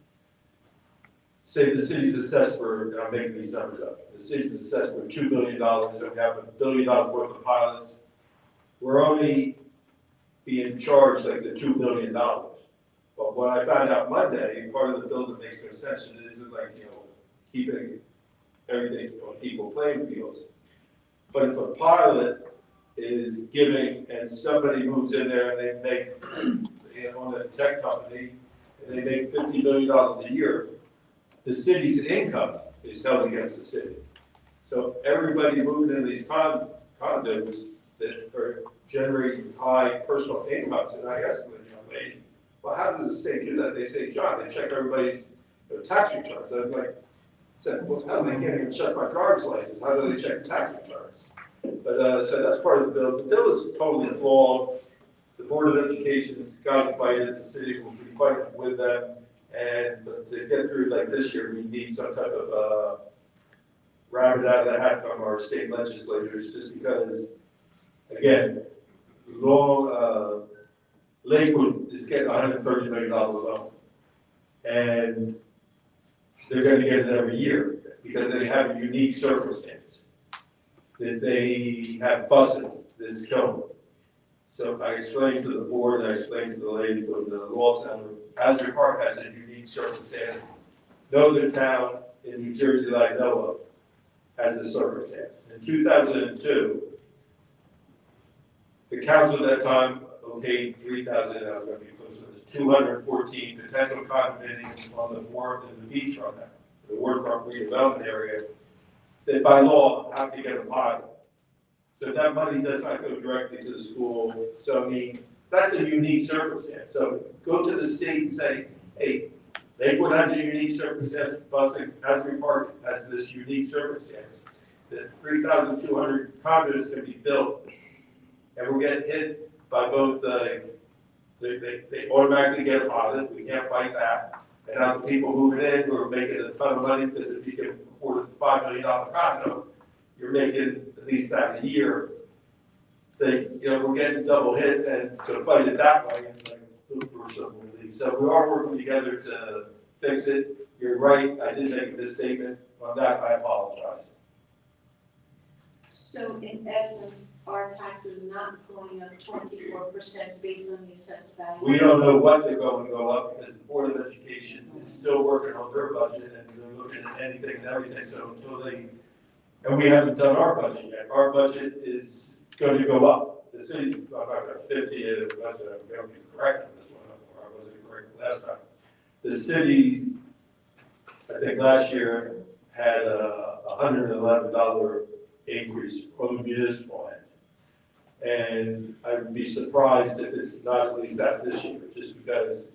say the city's assessed for, and I'm making these numbers up, the city's assessed for $2 billion, and we have $1 billion worth of pilots. We're only being charged like the $2 billion. But what I found out Monday, part of the bill that makes no sense, and it isn't like, keeping everything on equal playing fields. But if a pilot is giving, and somebody moves in there and they make, on a tech company, and they make $50 million a year, the city's income is held against the city. So everybody moving in these condos that are generating high personal incomes, and I asked the young lady, well, how does the state do that? They say, John, they check everybody's tax returns. I'm like, said, well, how they can't even check my driver's license? How do they check tax returns? But so that's part of the bill. The bill is totally flawed. The Board of Education has got to fight it. The city will be fighting with them. And but to get through like this year, we need some type of rabbit out of the hat from our state legislators, just because, again, Lakewood is getting $130 million loan. And they're going to get it every year because they have a unique circumstance that they have busing this killing. So I explained to the board, and I explained to the lady from the law center, Asbury Park has a unique circumstance. No other town in New Jersey that I know of has this circumstance. In 2002, the council at that time okayed 3,000, I was going to be close to this, 214 potential condominiums on the beachfront, the waterfront redevelopment area, that by law have to get a pilot. So that money does not go directly to the school. So I mean, that's a unique circumstance. So go to the state and say, hey, Lakewood has a unique circumstance, busing Asbury Park has this unique circumstance, that 3,200 condos can be built, and we're getting hit by both they automatically get a pilot, we can't fight that, and now the people moving in who are making a ton of money, because if you can afford a $5 million condo, you're making at least that a year. We're getting double hit, and to fight it that way, and like, look for some relief. So we are working together to fix it. You're right, I did make a misstatement on that, I apologize. So in essence, our taxes not going up 24% based on the assessed value? We don't know what they're going to go up, because the Board of Education is still working on their budget, and they're looking at anything and everything, so until they, and we haven't done our budget yet. Our budget is going to go up. The city's about 50 budget, I'm going to be correct on this one, or I wasn't correct last time. The city, I think last year, had a $111 increase on the municipal end. And I would be surprised if it's not at least that this year, just because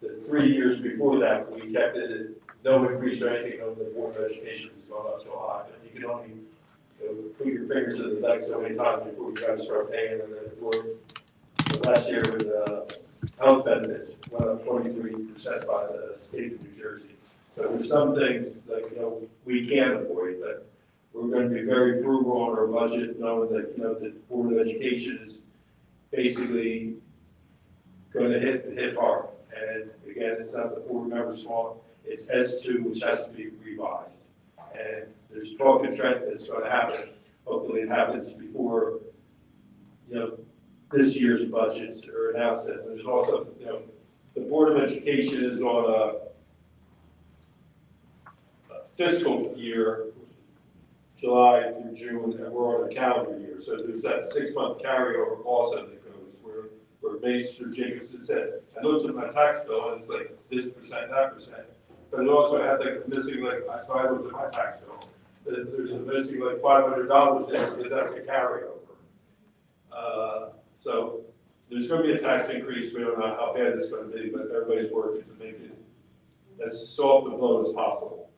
the 3 years before that, we kept it at no increase or anything on the Board of Education has gone up so high. But you can only put your fingers in the dike so many times before you got to start paying. And then last year with health benefits went up 23% by the state of New Jersey. So there's some things that we can avoid, but we're going to be very frugal on our budget, knowing that the Board of Education is basically going to hit hard. And again, it's not the board members' fault. It's S2, which has to be revised. And there's talk and trend that's going to happen. Hopefully, it happens before this year's budgets are announced. And there's also the Board of Education is on a fiscal year, July through June, and we're on a calendar year. So there's that 6-month carryover also that goes where Mr. Jacobson said, I looked at my tax bill and it's like this percent, that percent. But it also had like a missing, so I looked at my tax bill. There's a missing $500 there because that's a carryover. So there's going to be a tax increase. We don't know how bad it's going to be, but everybody's working to make it as soft a blow as possible.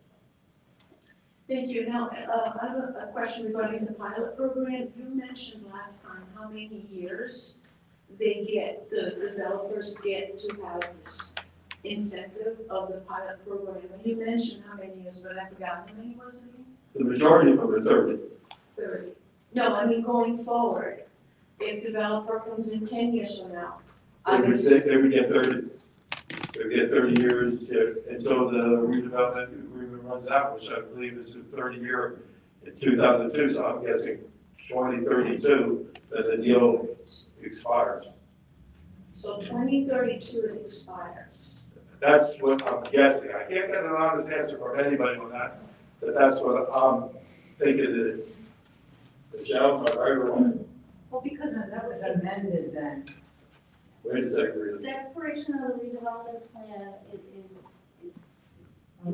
Thank you. Now, I have a question regarding the pilot program. You mentioned last time how many years the developers get to have this incentive of the pilot program. And you mentioned how many years, but I forgot how many was it? The majority of them are 30. 30. No, I mean going forward. If developer comes in 10 years from now. They would get 30. They would get 30 years until the redevelopment agreement runs out, which I believe is a 30-year in 2002. So I'm guessing 2032 that the deal expires. So 2032 it expires. That's what I'm guessing. I can't get an honest answer from anybody on that, but that's what I'm thinking it is. Michelle, am I right or wrong? Well, because that was amended then. Wait a second. The expiration of the redevelopment plan is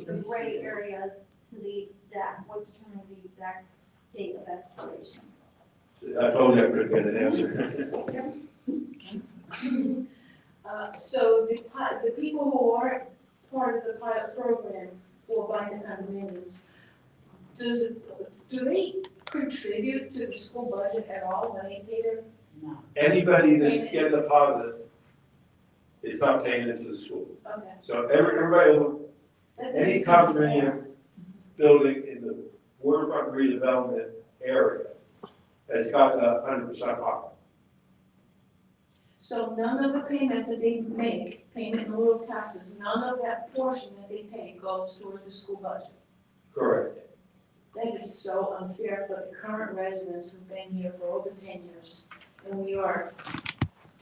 the gray areas to the exact, what determines the exact date of expiration. I told you I couldn't get an answer. So the people who are part of the pilot program for buying the condominiums, do they contribute to the school budget at all when they pay their? No. Anybody that's getting a positive is not paying into the school. Okay. So everybody, any condominium building in the waterfront redevelopment area has got a 100% pocket. So none of the payments that they make, payment in lieu of taxes, none of that portion that they pay goes towards the school budget. Correct. That is so unfair for the current residents who've been here for over 10 years. And we are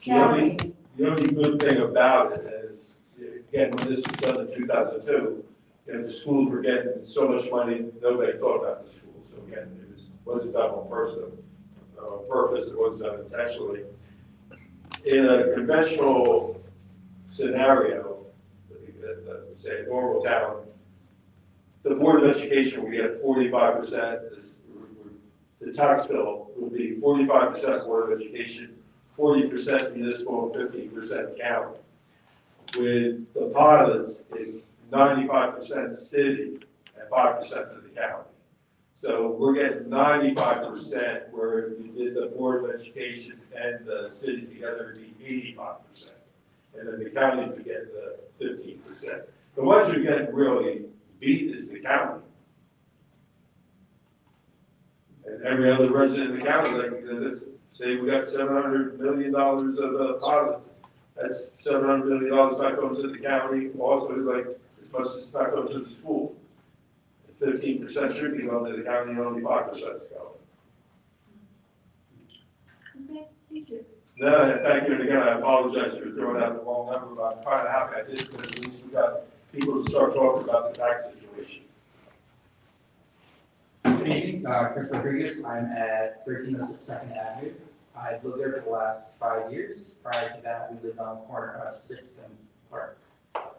county. The only good thing about it is, again, when this was done in 2002, the schools were getting so much money, nobody thought about the schools. So again, wasn't done on purpose, it wasn't done intentionally. In a conventional scenario, say a normal town, the Board of Education would get 45%, the tax bill would be 45% Board of Education, 40% municipal, and 15% county. With the pilots, it's 95% city and 5% to the county. So we're getting 95%, where if you did the Board of Education and the city together, it'd be 85%. And then the county would get the 15%. The ones who get really beat is the county. And every other resident in the county, like this, say we got $700 million of pilots. That's $700 million not going to the county. Also, it's like as much as it's not going to the school. 15% should be going to the county, and only 5% is going. Okay, thank you. No, thank you, and again, I apologize for throwing out the wrong number, but I'm kind of happy I did, because at least we got people to start talking about the tax situation. Good evening, Chris Rodriguez. I'm at 1306 2nd Avenue. I've lived there for the last 5 years. Prior to that, we lived on the corner of 6th and Park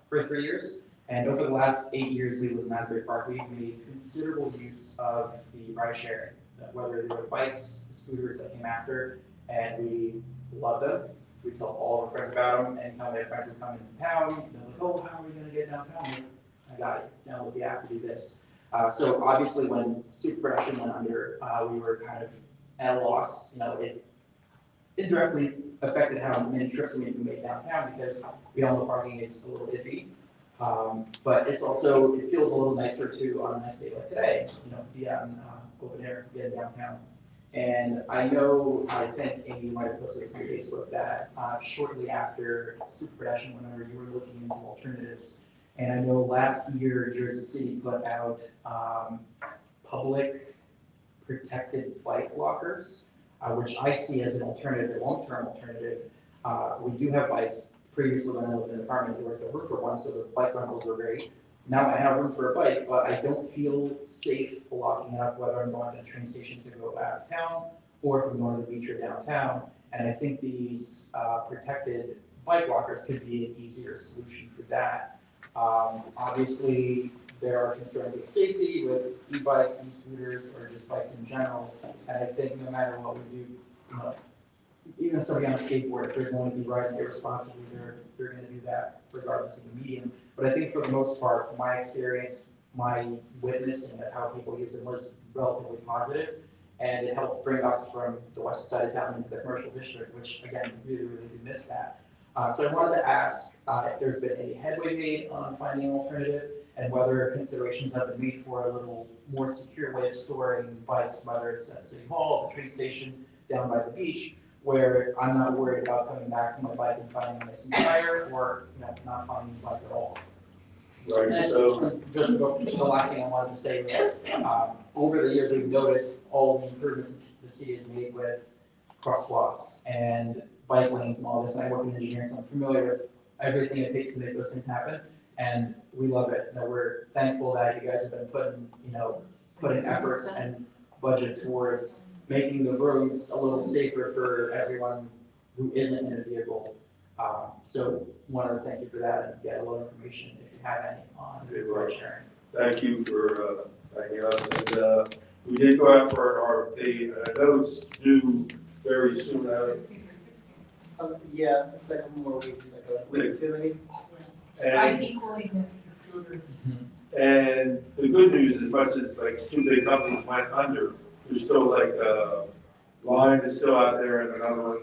for 3 years. And over the last 8 years we lived in Asbury Park, we've made considerable use of the ride sharing, whether they were bikes, scooters that came after, and we love them. We tell all our friends about them, and anytime we have friends who come into town, they're like, oh, how are we going to get downtown? I got it, download the app to do this. So obviously when super production went under, we were kind of at a loss. It indirectly affected how many trips we make downtown, because we all know parking is a little iffy. But it's also, it feels a little nicer too on a nice day like today, be out in open air, be in downtown. And I think Amy might have posted on Facebook that shortly after super production went under, you were looking into alternatives. And I know last year Jersey City put out public protected bike lockers, which I see as an alternative, a long-term alternative. We do have bikes. Previously, when I lived in an apartment, there was no room for one, so the bike rentals were great. Now I have room for a bike, but I don't feel safe locking up whether I'm going to the train station to go out of town, or if I'm going to the beach or downtown. And I think these protected bike lockers could be an easier solution for that. Obviously, there are concerns with safety with e-bikes, e-scooters, or just bikes in general. And I think no matter what we do, even if somebody on a skateboard, if they're going to be riding irresponsibly, they're going to do that regardless of the medium. But I think for the most part, my experience, my witnessing of how people use them was relatively positive, and it helped bring us from the west side of town into the commercial district, which again, really, really do miss that. So I wanted to ask if there's been any headway made on finding an alternative, and whether considerations have been made for a little more secure way of storing bikes, whether it's at City Hall, the train station, down by the beach, where I'm not worried about coming back to my bike and finding a missing tire, or not finding the bike at all. Right, And so. just the last thing I wanted to say was, over the years, we've noticed all the improvements the city has made with crosswalks and bike lanes and all this. And I work in engineering, so I'm familiar with everything it takes to make those things happen. And we love it. We're thankful that you guys have been putting efforts and budget towards making the roads a little safer for everyone who isn't in a vehicle. So wanted to thank you for that, and get a little information if you have any on the ride sharing. Thank you for thanking us. And we did go out for an RFP, and I know it's due very soon. Yeah, it's like a couple more weeks, like a week or two maybe. I And, equally miss the scooters. and the good news, as much as like 2 big companies went under, there's still like Line is still out there, and another one.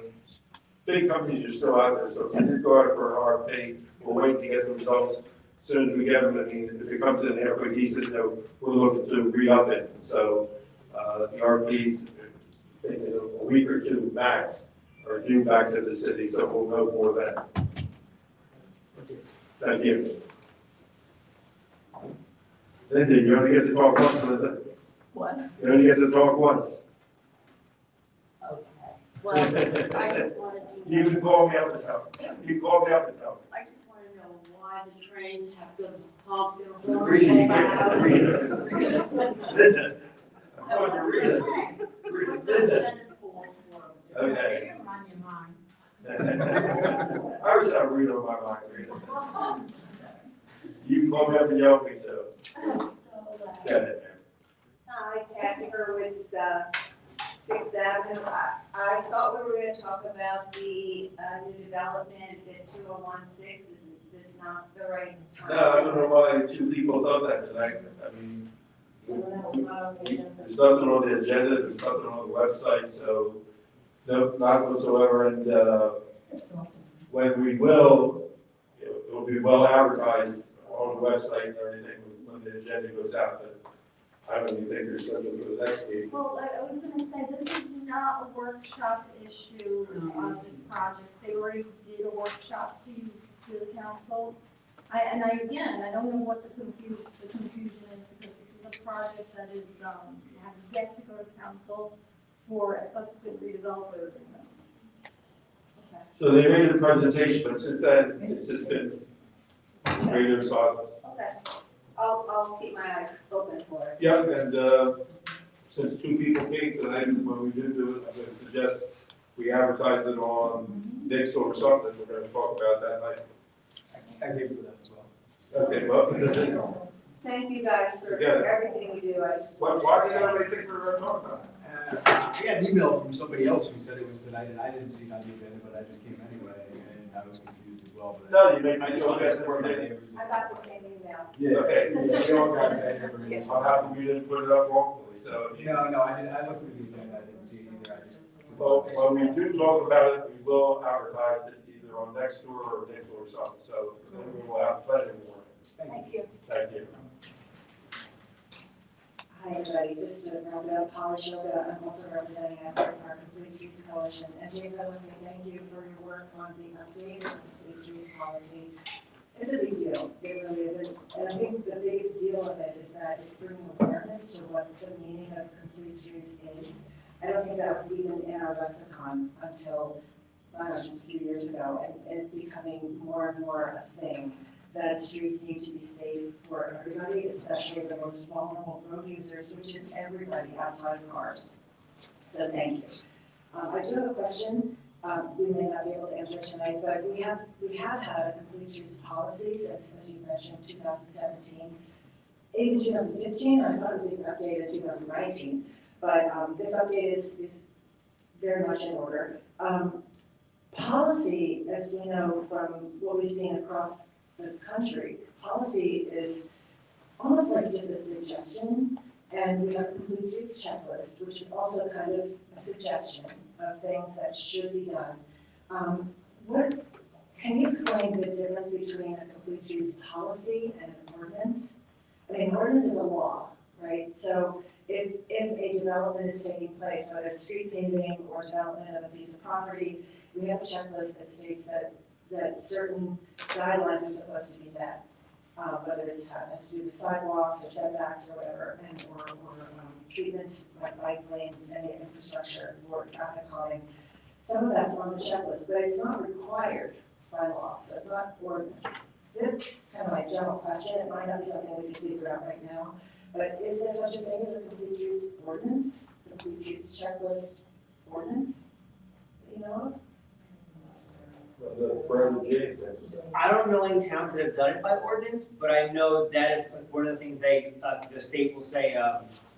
Big companies are still out there, so if we did go out for an RFP, we'll wait to get the results. As soon as we get them, I mean, if it comes in halfway decent, we're looking to re-up it. So the RFPs, in a week or two max, are due back to the city, so we'll know more then. Thank you. Linda, you only get to talk once, Linda. What? You only get to talk once. Okay. Well, I just wanted to You know, can call me up and tell me. You can call me up and tell me. I just want to know why the trains have to honk their horns so loud. Linda. I'm going to read it. Tennis balls for them. Okay. Get 'em on your mind. I was out reading on my mind, Rita. You can call me up and yell at me too. I'm so glad. Go ahead, ma'am. Hi, Kathy Hurwitz, Sixth Avenue. I thought we were gonna talk about the new development at 2016. Is this not the right time? No, I don't know why two people thought that tonight. I mean, there's nothing on the agenda, there's nothing on the website, so no, not whatsoever. And when we will, it'll be well advertised on the website and everything when the agenda goes out. But I don't even think there's scheduled for the next meeting. Well, I was gonna say, this is not a workshop issue on this project. They already did a workshop to the council. Again, I don't know what the confusion is, because this is a project that is, has yet to go to council for a subsequent redeveloper agreement. Okay. So they made a presentation, but since then, it's just been radio silence. Okay, I'll keep my eyes open for it. Yeah, and since two people came tonight, when we do it, I'm gonna suggest we advertise it on Nick's or something, we're gonna talk about that night. I agree with that as well. Okay, well, Thank you guys for Yeah. everything you do. I just. why did everybody think we were gonna talk about it? We got an email from somebody else who said it was tonight, and I didn't see it on the agenda, but I just came anyway, and I was confused as well. But No, you made me I just feel wanted to bad. support my neighbors. I got the same email. Yeah, Okay. yeah, we all got that information. I'm happy we didn't put it up wrongfully, so. No, I didn't, I looked through the agenda, I didn't see it either, I just. Well, when we do talk about it, we will advertise it either on Nextdoor or Nick's or something, so we will have plenty more. Thank you. Thank you. Hi, everybody. Just to round up, Polly Shoga, I'm also representing Asbury Park Complete Streets Coalition. And James, I want to say thank you for your work on the update on Complete Streets policy. It's a big deal. It really is. And I think the biggest deal of it is that it's bringing awareness to what the meaning of Complete Streets is. I don't think that was even in our lexicon until, I don't know, just a few years ago. And it's becoming more and more a thing, that streets need to be safe for everybody, especially the most vulnerable road users, which is everybody outside of cars. So thank you. I do have a question. We may not be able to answer it tonight, but we have had a complete streets policy since, as you mentioned, 2017. Even 2015, I thought it was even updated in 2019, but this update is very much in order. Policy, as we know from what we've seen across the country, policy is almost like just a suggestion, and we have a complete streets checklist, which is also kind of a suggestion of things that should be done. Can you explain the difference between a complete streets policy and an ordinance? I mean, an ordinance is a law, right? So if a development is taking place, whether it's street paving or development of a piece of property, we have a checklist that states that certain guidelines are supposed to be met, whether it's has to do with sidewalks or setbacks or whatever, and or treatments like bike lanes, any infrastructure for traffic calming. Some of that's on the checklist, but it's not required by law, so it's not ordinance. It's kind of my general question. It might not be something we can figure out right now, but is there such a thing as a complete streets ordinance, complete streets checklist ordinance that you know of? I don't know any towns that have done it by ordinance, but I know that is one of the things the state will say,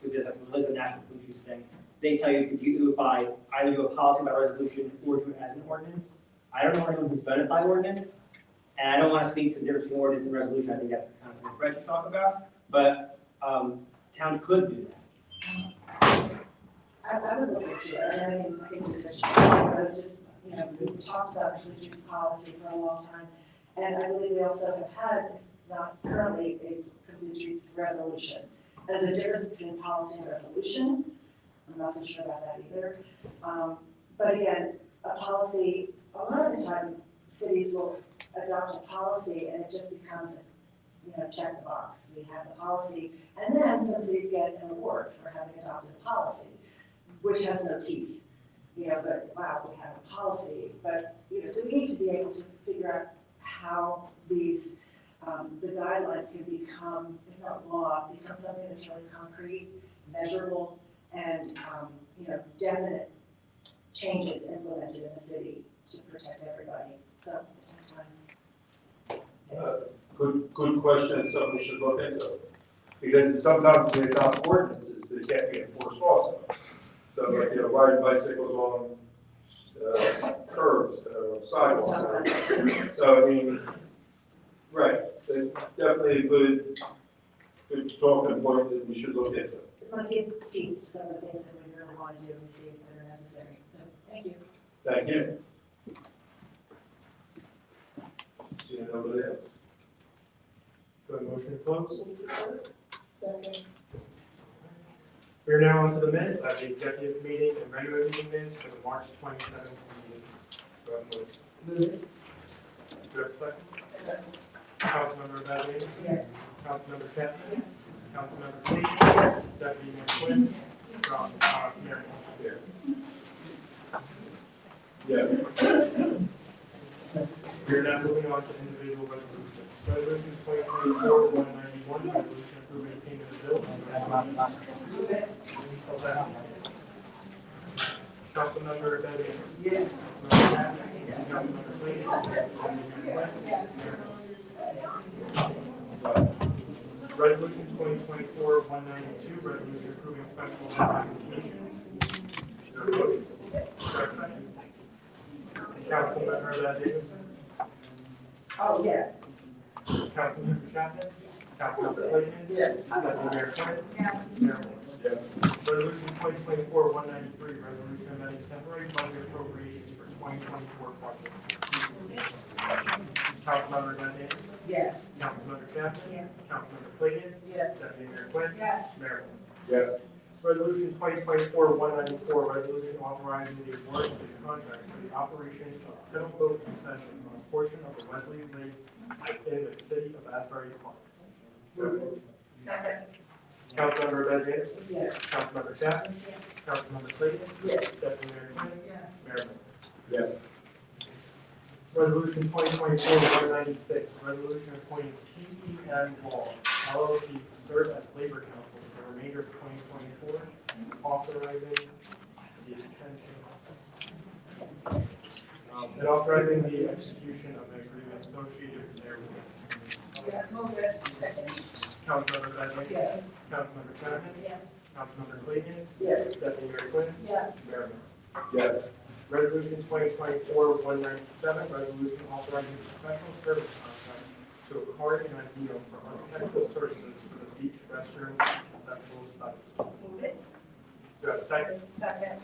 because there's a list of national pollution thing. They tell you you can do it by, either do a policy by resolution or do it as an ordinance. I don't know anyone who's done it by ordinance, and I don't want to speak to the difference between ordinance and resolution. I think that's kind of thing Fred should talk about, but towns could do that. I would look into it, and I can discuss it. I was just, we've talked about complete streets policy for a long time, and I believe we also have had, if not currently, a complete streets resolution. And the difference between policy and resolution, I'm not so sure about that either. But again, a policy, a lot of the time, cities will adopt a policy and it just becomes, check the box. We have the policy, and then some cities get an award for having adopted a policy, which has no teeth. but wow, we have a policy, but, so we need to be able to figure out how these, the guidelines can become, if not law, become something that's really concrete, measurable, and, definite changes implemented in the city to protect everybody. So, Good question, and something we should look into. Because sometimes we adopt ordinances that can't be enforced also. So, like, riding bicycles on curbs, sidewalks. So, I mean, right, it's definitely a good talking point that we should look into. it might give teeth to some of the things that we really want to do and see if they're necessary. So, thank you. Thank you. See nobody else. Do I motion to close? We are now on to the minutes of the executive meeting and regular meeting minutes for the March 27th meeting. Do I have a motion? Move it. Do I have a second? Councilmember Bez Anderson? Yes. Councilmember Chapman? Councilmember Clayton? Yes. Deputy Mayor Quinn? Mayor Moore? Yes. We are now moving on to individual resolutions. Resolution 2024-191, resolution approving payment of bills. Councilmember Bez Anderson? Yes. Councilmember Chapman? Councilmember Clayton? Deputy Mayor Quinn? Resolution 2024-192, resolution approving special event applications. Is there a motion? Is there a second? Councilmember Bez Anderson? Oh, yes. Councilmember Chapman? Councilmember Clayton? Yes. Deputy Mayor Quinn? Yes. Mayor Moore? Yes. Resolution 2024-193, resolution amending temporary budget appropriations for 2024 budget. Councilmember Bez Anderson? Yes. Councilmember Chapman? Yes. Councilmember Clayton? Yes. Deputy Mayor Quinn? Yes. Mayor Moore? Yes. Resolution 2024-194, resolution authorizing the award of the contract for the operation of pedal boat concession on a portion of the Wesley Lake within the city of Asbury Park. Second. Councilmember Bez Anderson? Yes. Councilmember Chapman? Yes. Councilmember Clayton? Yes. Deputy Mayor Quinn? Yes. Mayor Moore? Yes. Resolution 2024-196, resolution appointing PEN Law LLP to serve as labor counsel for the remainder of 2024, authorizing the extension and authorizing the execution of an agreement associated therewith. Move it. Second. Councilmember Bez Anderson? Yes. Councilmember Chapman? Yes. Councilmember Clayton? Yes. Deputy Mayor Quinn? Yes. Mayor Moore? Yes. Resolution 2024-197, resolution authorizing professional service contract to Accord and Ideal for architectural services for the beach restroom conceptual study. Move it. Do I have a second? Second.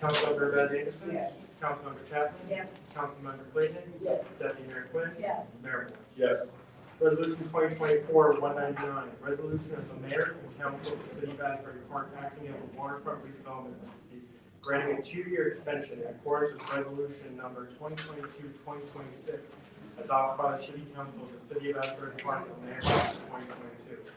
Councilmember Bez Anderson? Yes. Councilmember Chapman? Yes. Councilmember Clayton? Yes. Deputy Mayor Quinn? Yes. Mayor Moore? Yes. Resolution 2024-199, resolution of the mayor and council of the city of Asbury Park acting as a waterfront redevelopment entity, granting a 2-year extension in accordance with resolution number 2022-2026, adopted by the city council of the city of Asbury Park on May 2022,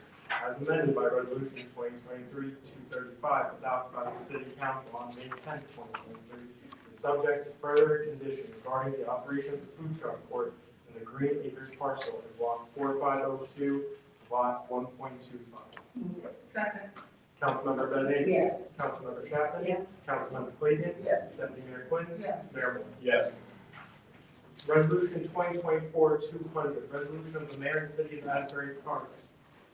as amended by resolution 2023-235, adopted by the city council on May 10, 2023, and subject to further conditions regarding the operation of the food truck court in the Green Acres parcel in block 4502, lot 1.25. Second. Councilmember Bez Anderson? Yes. Councilmember Chapman? Yes. Councilmember Clayton? Yes. Deputy Mayor Quinn? Yes. Mayor Moore? Yes. Resolution 2024-200, resolution of the mayor and city of Asbury Park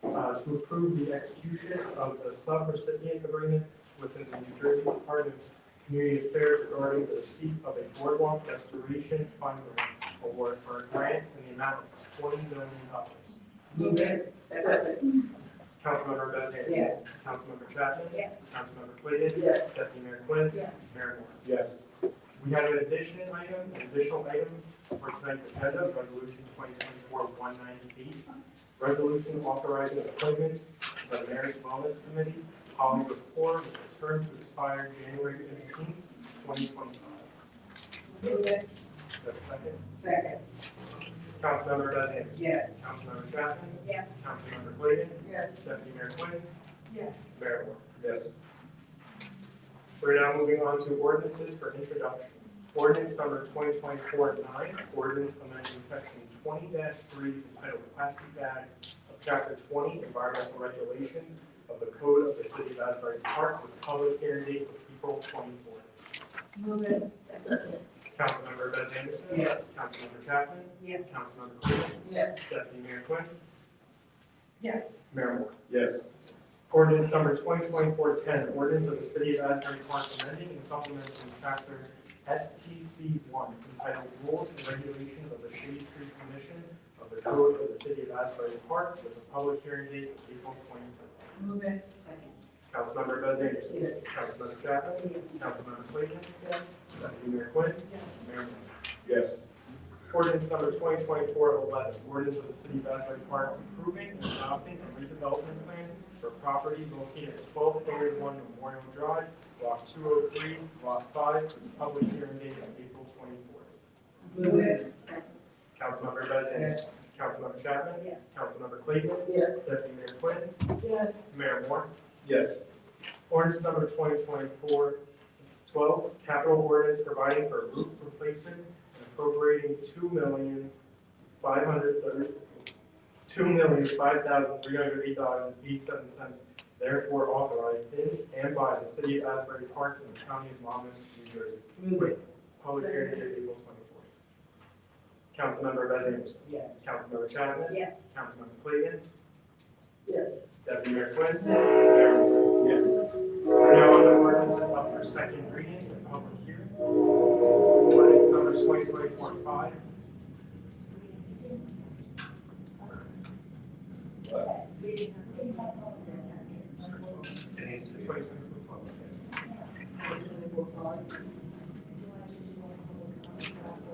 to approve the execution of the sub-recipient agreement within the New Jersey Department of Community Affairs regarding the receipt of a boardwalk restoration fund award for a grant in the amount of $20 million. Move it. Second. Councilmember Bez Anderson? Yes. Councilmember Chapman? Yes. Councilmember Clayton? Yes. Deputy Mayor Quinn? Yes. Mayor Moore? Yes. We have an additional item for tonight's agenda, resolution 2024-198, resolution authorizing appointments to the Mayor's Wellness Committee, Hollywood Core, with a term to expire January 15, 2025. Move it. Do I have a second? Second. Councilmember Bez Anderson? Yes. Councilmember Chapman? Yes. Councilmember Clayton? Yes. Deputy Mayor Quinn? Yes. Mayor Moore? Yes. We're now moving on to ordinances for introduction. Ordinance number 2024-9, ordinance amending section 20-3 entitled Plastic Bags of Chapter 20 Environmental Regulations of the Code of the City of Asbury Park with public hearing date of April 24th. Move it. Councilmember Bez Anderson. Yes. Councilmember Chapman. Yes. Councilmember Clayton. Yes. Deputy Mayor Quinn. Yes. Mayor Moore. Yes. Ordinance number 2024-10, ordinance of the City of Asbury Park amending and supplementing chapter STC1 entitled Rules and Regulations of the Shade Tree Commission of the Code of the City of Asbury Park with a public hearing date of April 23rd. Move it. Councilmember Bez Anderson. Yes. Councilmember Chapman. Yes. Councilmember Clayton. Yes. Deputy Mayor Quinn. Yes. Mayor Moore. Yes. Ordinance number 2024-11, ordinance of the City of Asbury Park approving and adopting a redevelopment plan for property located at 1201 Memorial Drive, Block 203, Block 5, with a public hearing date of April 24th. Move it. Councilmember Bez Anderson. Councilmember Chapman. Yes. Councilmember Clayton. Yes. Deputy Mayor Quinn. Yes. Mayor Moore. Yes. Ordinance number 2024-12, capital ordinance providing for roof replacement and appropriating $2,005,308.87, therefore authorized in and by the City of Asbury Park and the County of Monmouth, New Jersey. Move it. Public hearing date April 24th. Councilmember Bez Anderson. Yes. Councilmember Chapman. Yes. Councilmember Clayton. Yes. Deputy Mayor Quinn. Mayor Moore. Yes. We're now on the ordinances up for second reading and public hearing. Ordinance number 2024-5. It needs to be. 2024-5.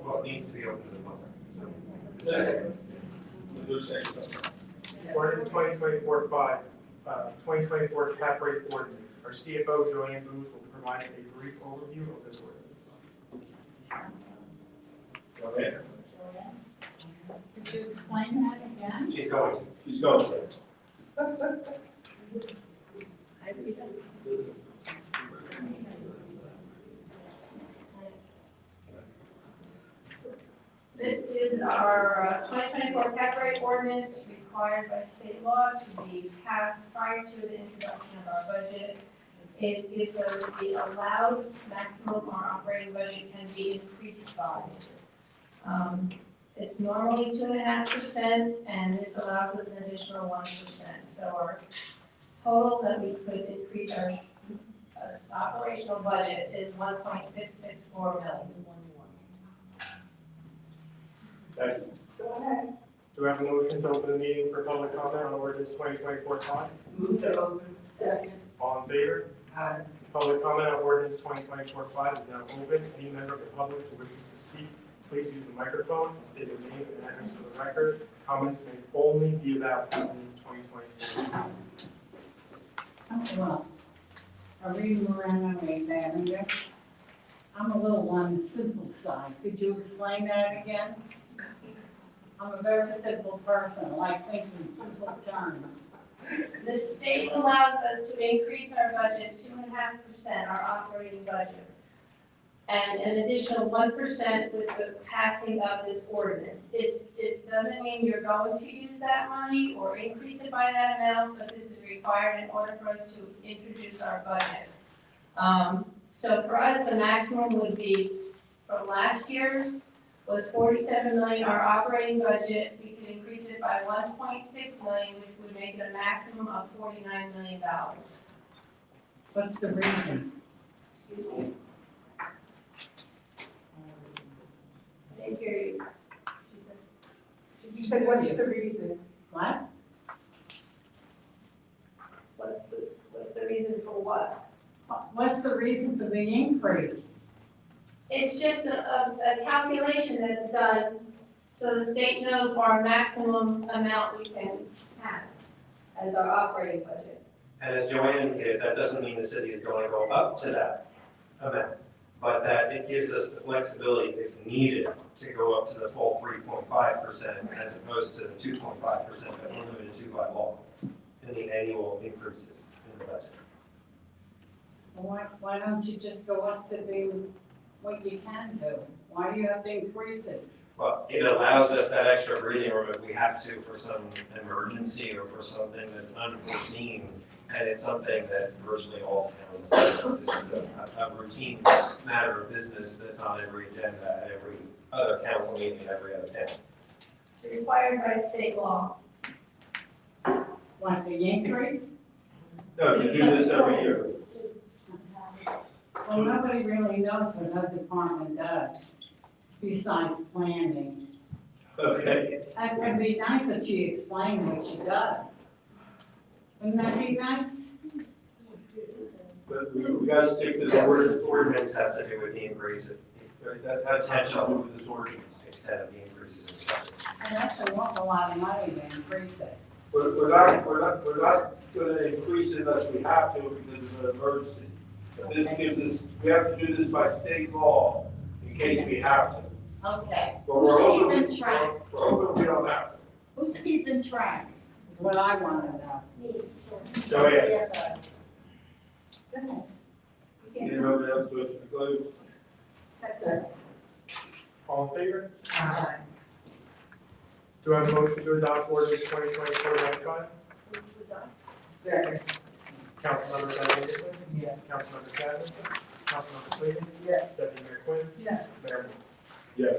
Well, it needs to be open to the public. Second. Ordinance 2024-5, 2024 cap rate ordinance. Our CFO, Joanne Booth, will provide a brief overview of this ordinance. Okay. Could you explain that again? She's going. She's going. This is our 2024 cap rate ordinance required by state law to be passed prior to the introduction of our budget. It gives us the allowed maximum our operating budget can be increased by. It's normally 2.5%, and this allows us an additional 1%. So our total that we could increase our operational budget is $1.664 million. Thank you. Go ahead. Do we have a motion to open the meeting for public comment on ordinance 2024-5? Move to open. Second. All in favor? Aye. Public comment on ordinance 2024-5 is now open. Any member of the public who wishes to speak, please use the microphone and state your name and address for the record. Comments may only be about ordinance 2024. Well, Irene Morano, 8th Avenue. I'm a little on the simple side. Could you explain that again? I'm a very simple person, I like things in simple terms. The state allows us to increase our budget 2.5%, our operating budget, and an additional 1% with the passing of this ordinance. It doesn't mean you're going to use that money or increase it by that amount, but this is required in order for us to introduce our budget. So for us, the maximum would be, from last year's, was $47 million, our operating budget. We could increase it by $1.6 million, which would make it a maximum of $49 million. What's the reason? Excuse me. I didn't hear you. You said, what's the reason? What? What's the reason for what? What's the reason for the increase? It's just a calculation that's done so the state knows our maximum amount we can have as our operating budget. And as Joanne indicated, that doesn't mean the city is going to go up to that amount, but that it gives us the flexibility, if needed, to go up to the full 3.5% as opposed to the 2.5% that we're limited to by law in the annual increases in the budget. Why don't you just go up to do what you can do? Why do you have to increase it? Well, it allows us that extra breathing room if we have to for some emergency or for something that's unforeseen. And it's something that virtually all towns do. This is a routine matter of business that's on every agenda at every other council meeting in every other town. Required by state law. What, the increase? No, you do this every year. Well, nobody really knows what that department does besides planning. Okay. It'd be nice if she explained what she does. Wouldn't that be nice? But we gotta stick to the ordinance. Ordinance has to do with the increase, That has to do with this ordinance. extent of the increases in budget. And that's an awful lot of money to increase it. We're not gonna increase it unless we have to because of an emergency. But this gives us, we have to do this by state law in case we have to. Okay. But we're Who's hoping, keeping track? we're hoping we don't have to. Who's keeping track? Is what I want to know. Go ahead. CFO. Anybody else wish to close? Second. All in favor? Do I have a motion to adopt ordinance 2024-5? Second. Councilmember Bez Anderson? Yes. Councilmember Chapman? Councilmember Clayton? Yes. Deputy Mayor Quinn? Yes. Mayor Moore? Yes.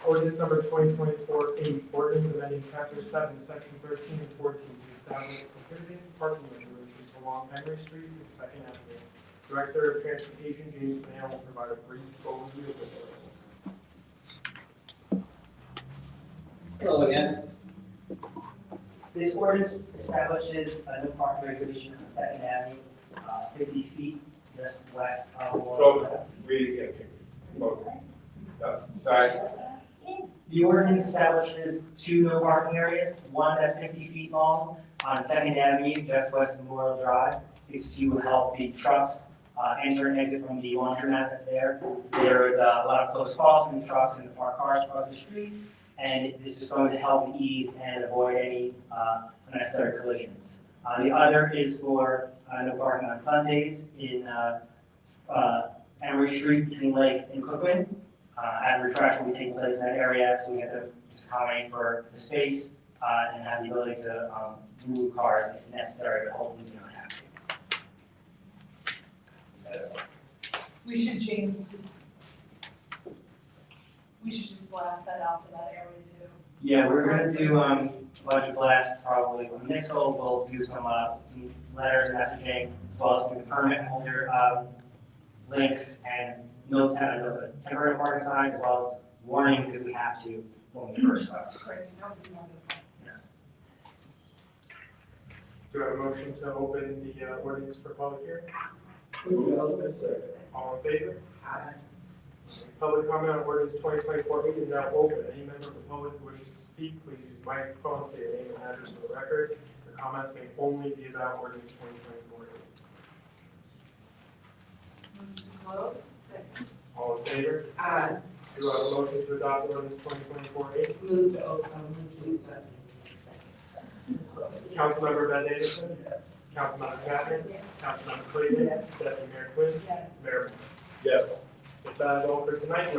Ordinance number 2024-8, ordinance amending chapter 7, section 13 and 14 to establish prohibited parking regulations along Henry Street and Second Avenue. Director of Transportation James Mayer will provide a brief overview of this ordinance. Hello again. This ordinance establishes a no parking regulation on Second Avenue, 50 feet just west of So, read it again. No, sorry. The ordinance establishes two no parking areas, one that's 50 feet long on Second Avenue, just west of Memorial Drive. It's to help the trucks enter and exit from the laundromat that's there. There is a lot of close calls from the trucks and the parked cars across the street, and this is going to help ease and avoid any unnecessary collisions. The other is for no parking on Sundays in Emory Street between Lake and Cookman. As a refresh will be taking place in that area, so we have to just accommodate for the space and have the ability to move cars if necessary, but hopefully we don't have to. We should just blast that out to that area too. Yeah, we're gonna do a bunch of blasts probably with Nixle. We'll do some letters, messaging, as well as some permit holder links and no temporary parking signs, as well as warnings if we have to when we first start. Great, that would be wonderful. Do I have a motion to open the ordinance for public hearing? All in favor? Aye. Public comment on ordinance 2024-8 is now open. Any member of the public who wishes to speak, please use the microphone, say your name and address for the record. The comments may only be about ordinance 2024-8. Move to close. Second. All in favor? Aye. Do I have a motion to adopt ordinance 2024-8? Move to open, move to accept. Councilmember Bez Anderson? Yes. Councilmember Chapman? Yes. Councilmember Clayton? Yes. Deputy Mayor Quinn? Yes. Mayor Moore? Yes. If that is all for tonight,